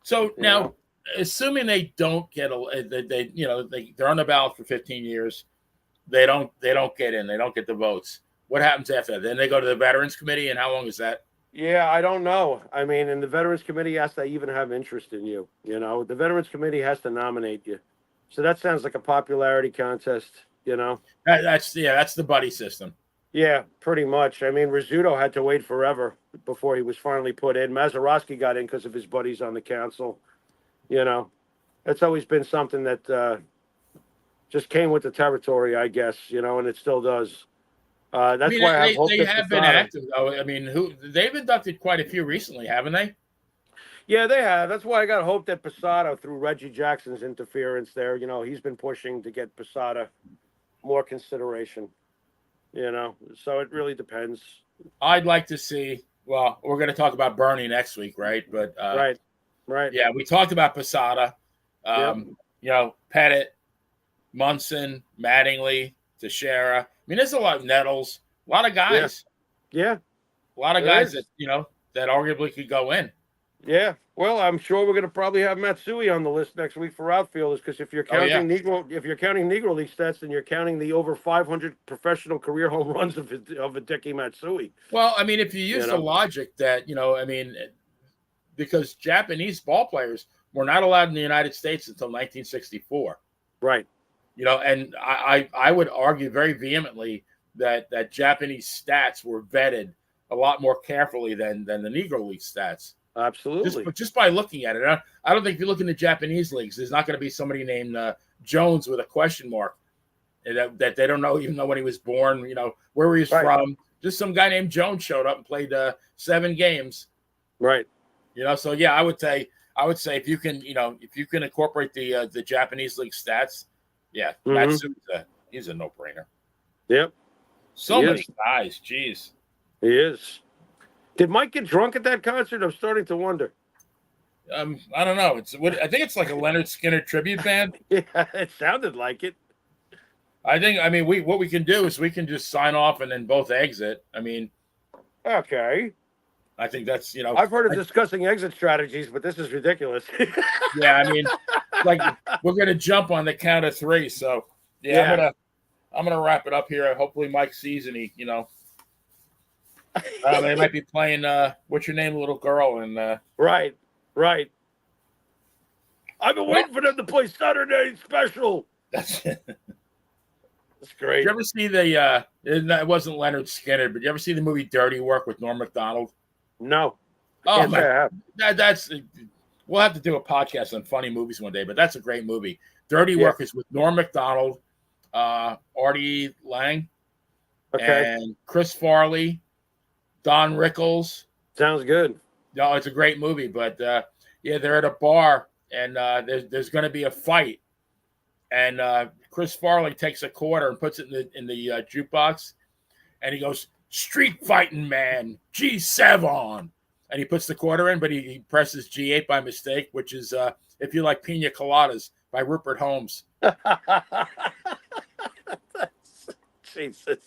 So now, assuming they don't get they're on the ballot for 15 years. They don't get in. They don't get the votes. What happens after that? Then they go to the Veterans Committee, and how long is that? Yeah, I don't know. I mean, and the Veterans Committee has to even have interest in you. The Veterans Committee has to nominate you. So that sounds like a popularity contest. That's the buddy system. Yeah, pretty much. I mean, Rizzuto had to wait forever before he was finally put in. Mazeroski got in because of his buddies on the council. That's always been something that. Just came with the territory, I guess, and it still does. Why I have hope they have been active, though. I mean, they've inducted quite a few recently, haven't they? Yeah, they have. That's why I got hope that Posada, through Reggie Jackson's interference there, he's been pushing to get Posada more consideration. So it really depends. I'd like to see. Well, we're going to talk about Bernie next week, right? But right. Yeah, we talked about Posada. Pettit. Munson, Mattingly, Teixeira. I mean, there's a lot of Nettles, a lot of guys. Yeah. A lot of guys that that arguably could go in. Yeah. Well, I'm sure we're going to probably have Matsui on the list next week for outfielders because if you're counting Negro League stats, then you're counting the over 500 professional career home runs of Hideki Matsui. Well, I mean, if you use the logic that because Japanese ball players were not allowed in the United States until 1964. Right. And I would argue very vehemently that Japanese stats were vetted a lot more carefully than the Negro League stats. Absolutely. Just by looking at it. I don't think if you look in the Japanese leagues, there's not going to be somebody named Jones with a question mark that they don't know, even know when he was born, where he was from. Just some guy named Jones showed up and played 7 games. Right. So yeah, I would say if you can incorporate the Japanese league stats, yeah, he's a no-brainer. Yep. So many guys, jeez. He is. Did Mike get drunk at that concert? I'm starting to wonder. I don't know. I think it's like a Leonard Skinner tribute band. Yeah, it sounded like it. What we can do is we can just sign off and then both exit. Okay. I think that's, I've heard of discussing exit strategies, but this is ridiculous. Yeah, like we're gonna jump on the count of 3. So yeah. I'm gonna wrap it up here. Hopefully Mike sees and he, they might be playing What's Your Name, Little Girl, and Right. I've been waiting for them to play Saturday Special. That's great. Did you ever see it wasn't Leonard Skinner, but did you ever see the movie Dirty Work with Norm Macdonald? No. Oh my! We'll have to do a podcast on funny movies one day, but that's a great movie. Dirty Work is with Norm Macdonald, Artie Lang, and Chris Farley, Don Rickles. Sounds good. No, it's a great movie, but they're at a bar and there's going to be a fight, and Chris Farley takes a quarter and puts it in the jukebox, and he goes, "Street fighting man, G7," and he puts the quarter in, but he presses G8 by mistake, which is If You Like Pina Coladas by Rupert Holmes. Jesus.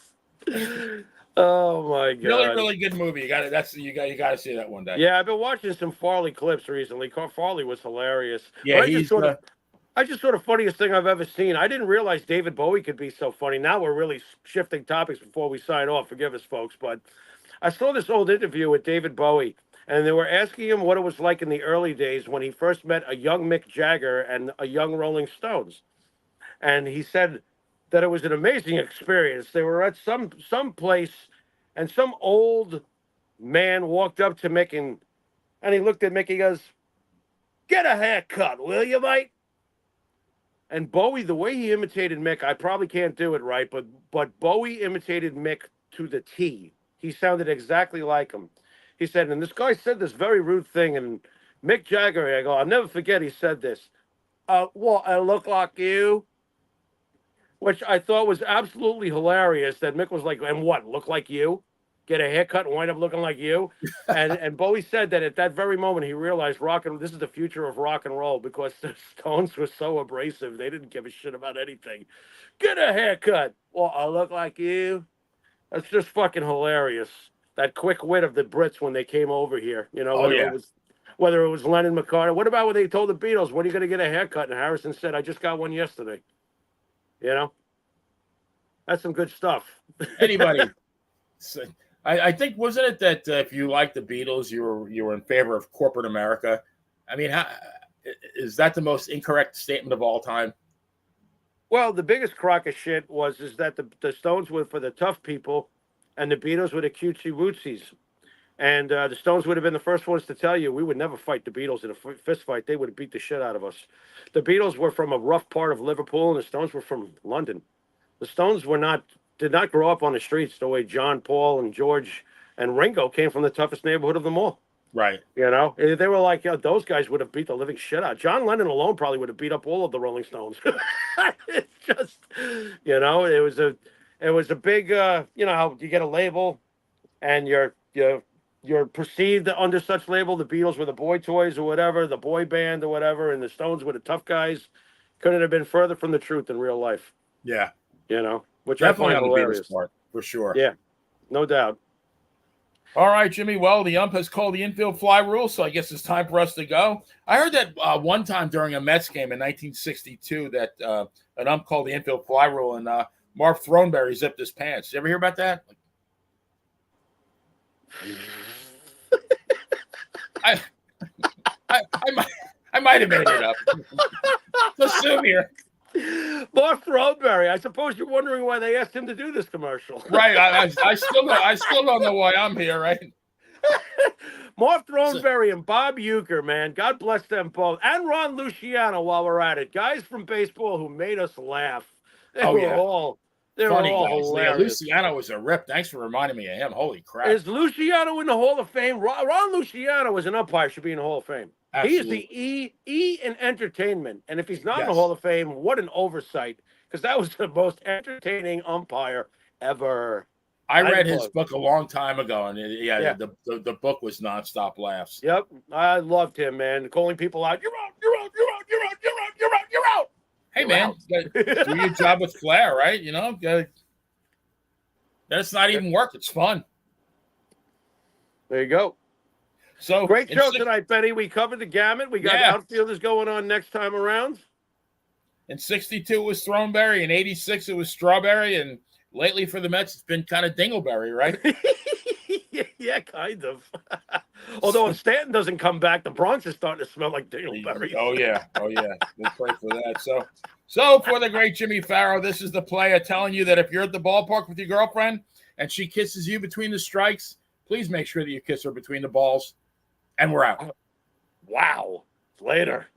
Oh my God! Really, really good movie. You got to see that one day. Yeah, I've been watching some Farley clips recently. Farley was hilarious. Yeah, I just sort of funniest thing I've ever seen. I didn't realize David Bowie could be so funny. Now we're really shifting topics before we sign off. Forgive us, folks, but I saw this old interview with David Bowie, and they were asking him what it was like in the early days when he first met a young Mick Jagger and a young Rolling Stones, and he said that it was an amazing experience. They were at some place, and some old man walked up to Mick, and he looked at Mick. He goes, "Get a haircut, will you, mate?" And Bowie, the way he imitated Mick, I probably can't do it right, but Bowie imitated Mick to the T. He sounded exactly like him. He said, and this guy said this very rude thing, and Mick Jagger, I'll never forget he said this. What, I look like you? Which I thought was absolutely hilarious, that Mick was like, and what, look like you? Get a haircut and wind up looking like you? And Bowie said that at that very moment he realized this is the future of rock and roll, because the Stones were so abrasive. They didn't give a shit about anything. Get a haircut. Well, I look like you. That's just fucking hilarious. That quick wit of the Brits when they came over here. Whether it was Lennon, McCartney. What about when they told the Beatles, when are you going to get a haircut? And Harrison said, I just got one yesterday. That's some good stuff. Anybody. I think, wasn't it that if you liked the Beatles, you were in favor of corporate America? Is that the most incorrect statement of all time? Well, the biggest crock of shit is that the Stones were for the tough people, and the Beatles were the cutesy wootsies. And the Stones would have been the first ones to tell you we would never fight the Beatles in a fist fight. They would have beat the shit out of us. The Beatles were from a rough part of Liverpool, and the Stones were from London. The Stones did not grow up on the streets the way John, Paul, and George and Ringo came from the toughest neighborhood of them all. Right. They were like, those guys would have beat the living shit out. John Lennon alone probably would have beat up all of the Rolling Stones. It's just, it was a big, how you get a label and you're perceived under such label. The Beatles were the boy toys or whatever, the boy band or whatever, and the Stones were the tough guys. Couldn't have been further from the truth in real life. Yeah. Which definitely I find hilarious. Part, for sure. Yeah, no doubt. All right, Jimmy. Well, the ump has called the infield fly rule, so I guess it's time for us to go. I heard that one time during a Mets game in 1962 that an ump called the infield fly rule, and Marv Throneberry zipped his pants. You ever hear about that? I might have made it up. Let's assume here. Mark Throneberry. I suppose you're wondering why they asked him to do this commercial. Right. I still don't know why I'm here, right? Mark Throneberry and Bob Uecker, man. God bless them both. And Ron Luciano while we're at it. Guys from baseball who made us laugh. They were all hilarious. Yeah, Luciano was a rip. Thanks for reminding me of him. Holy crap. Is Luciano in the Hall of Fame? Ron Luciano as an umpire should be in the Hall of Fame. Absolutely. He is the E in entertainment. And if he's not in the Hall of Fame, what an oversight. Because that was the most entertaining umpire ever. I read his book a long time ago, and the book was nonstop laughs. Yep, I loved him, man. Calling people out, you're out, you're out, you're out, you're out, you're out, you're out, you're out. Hey, man, do your job with flair, right? You know, that's not even work. It's fun. There you go. So great show tonight, Benny. We covered the gamut. We got outfielders going on next time around. In 62 it was Throneberry, in 86 it was Strawberry, and lately for the Mets it's been kind of Dingleberry, right? yeah, kind of. Although if Stanton doesn't come back, the Bronx is starting to smell like Dingleberry. Oh yeah. We'll pray for that. So for the great Jimmy Pharaoh, this is the Playa telling you that if you're at the ballpark with your girlfriend and she kisses you between the strikes, please make sure that you kiss her between the balls. And we're out. Wow. Later.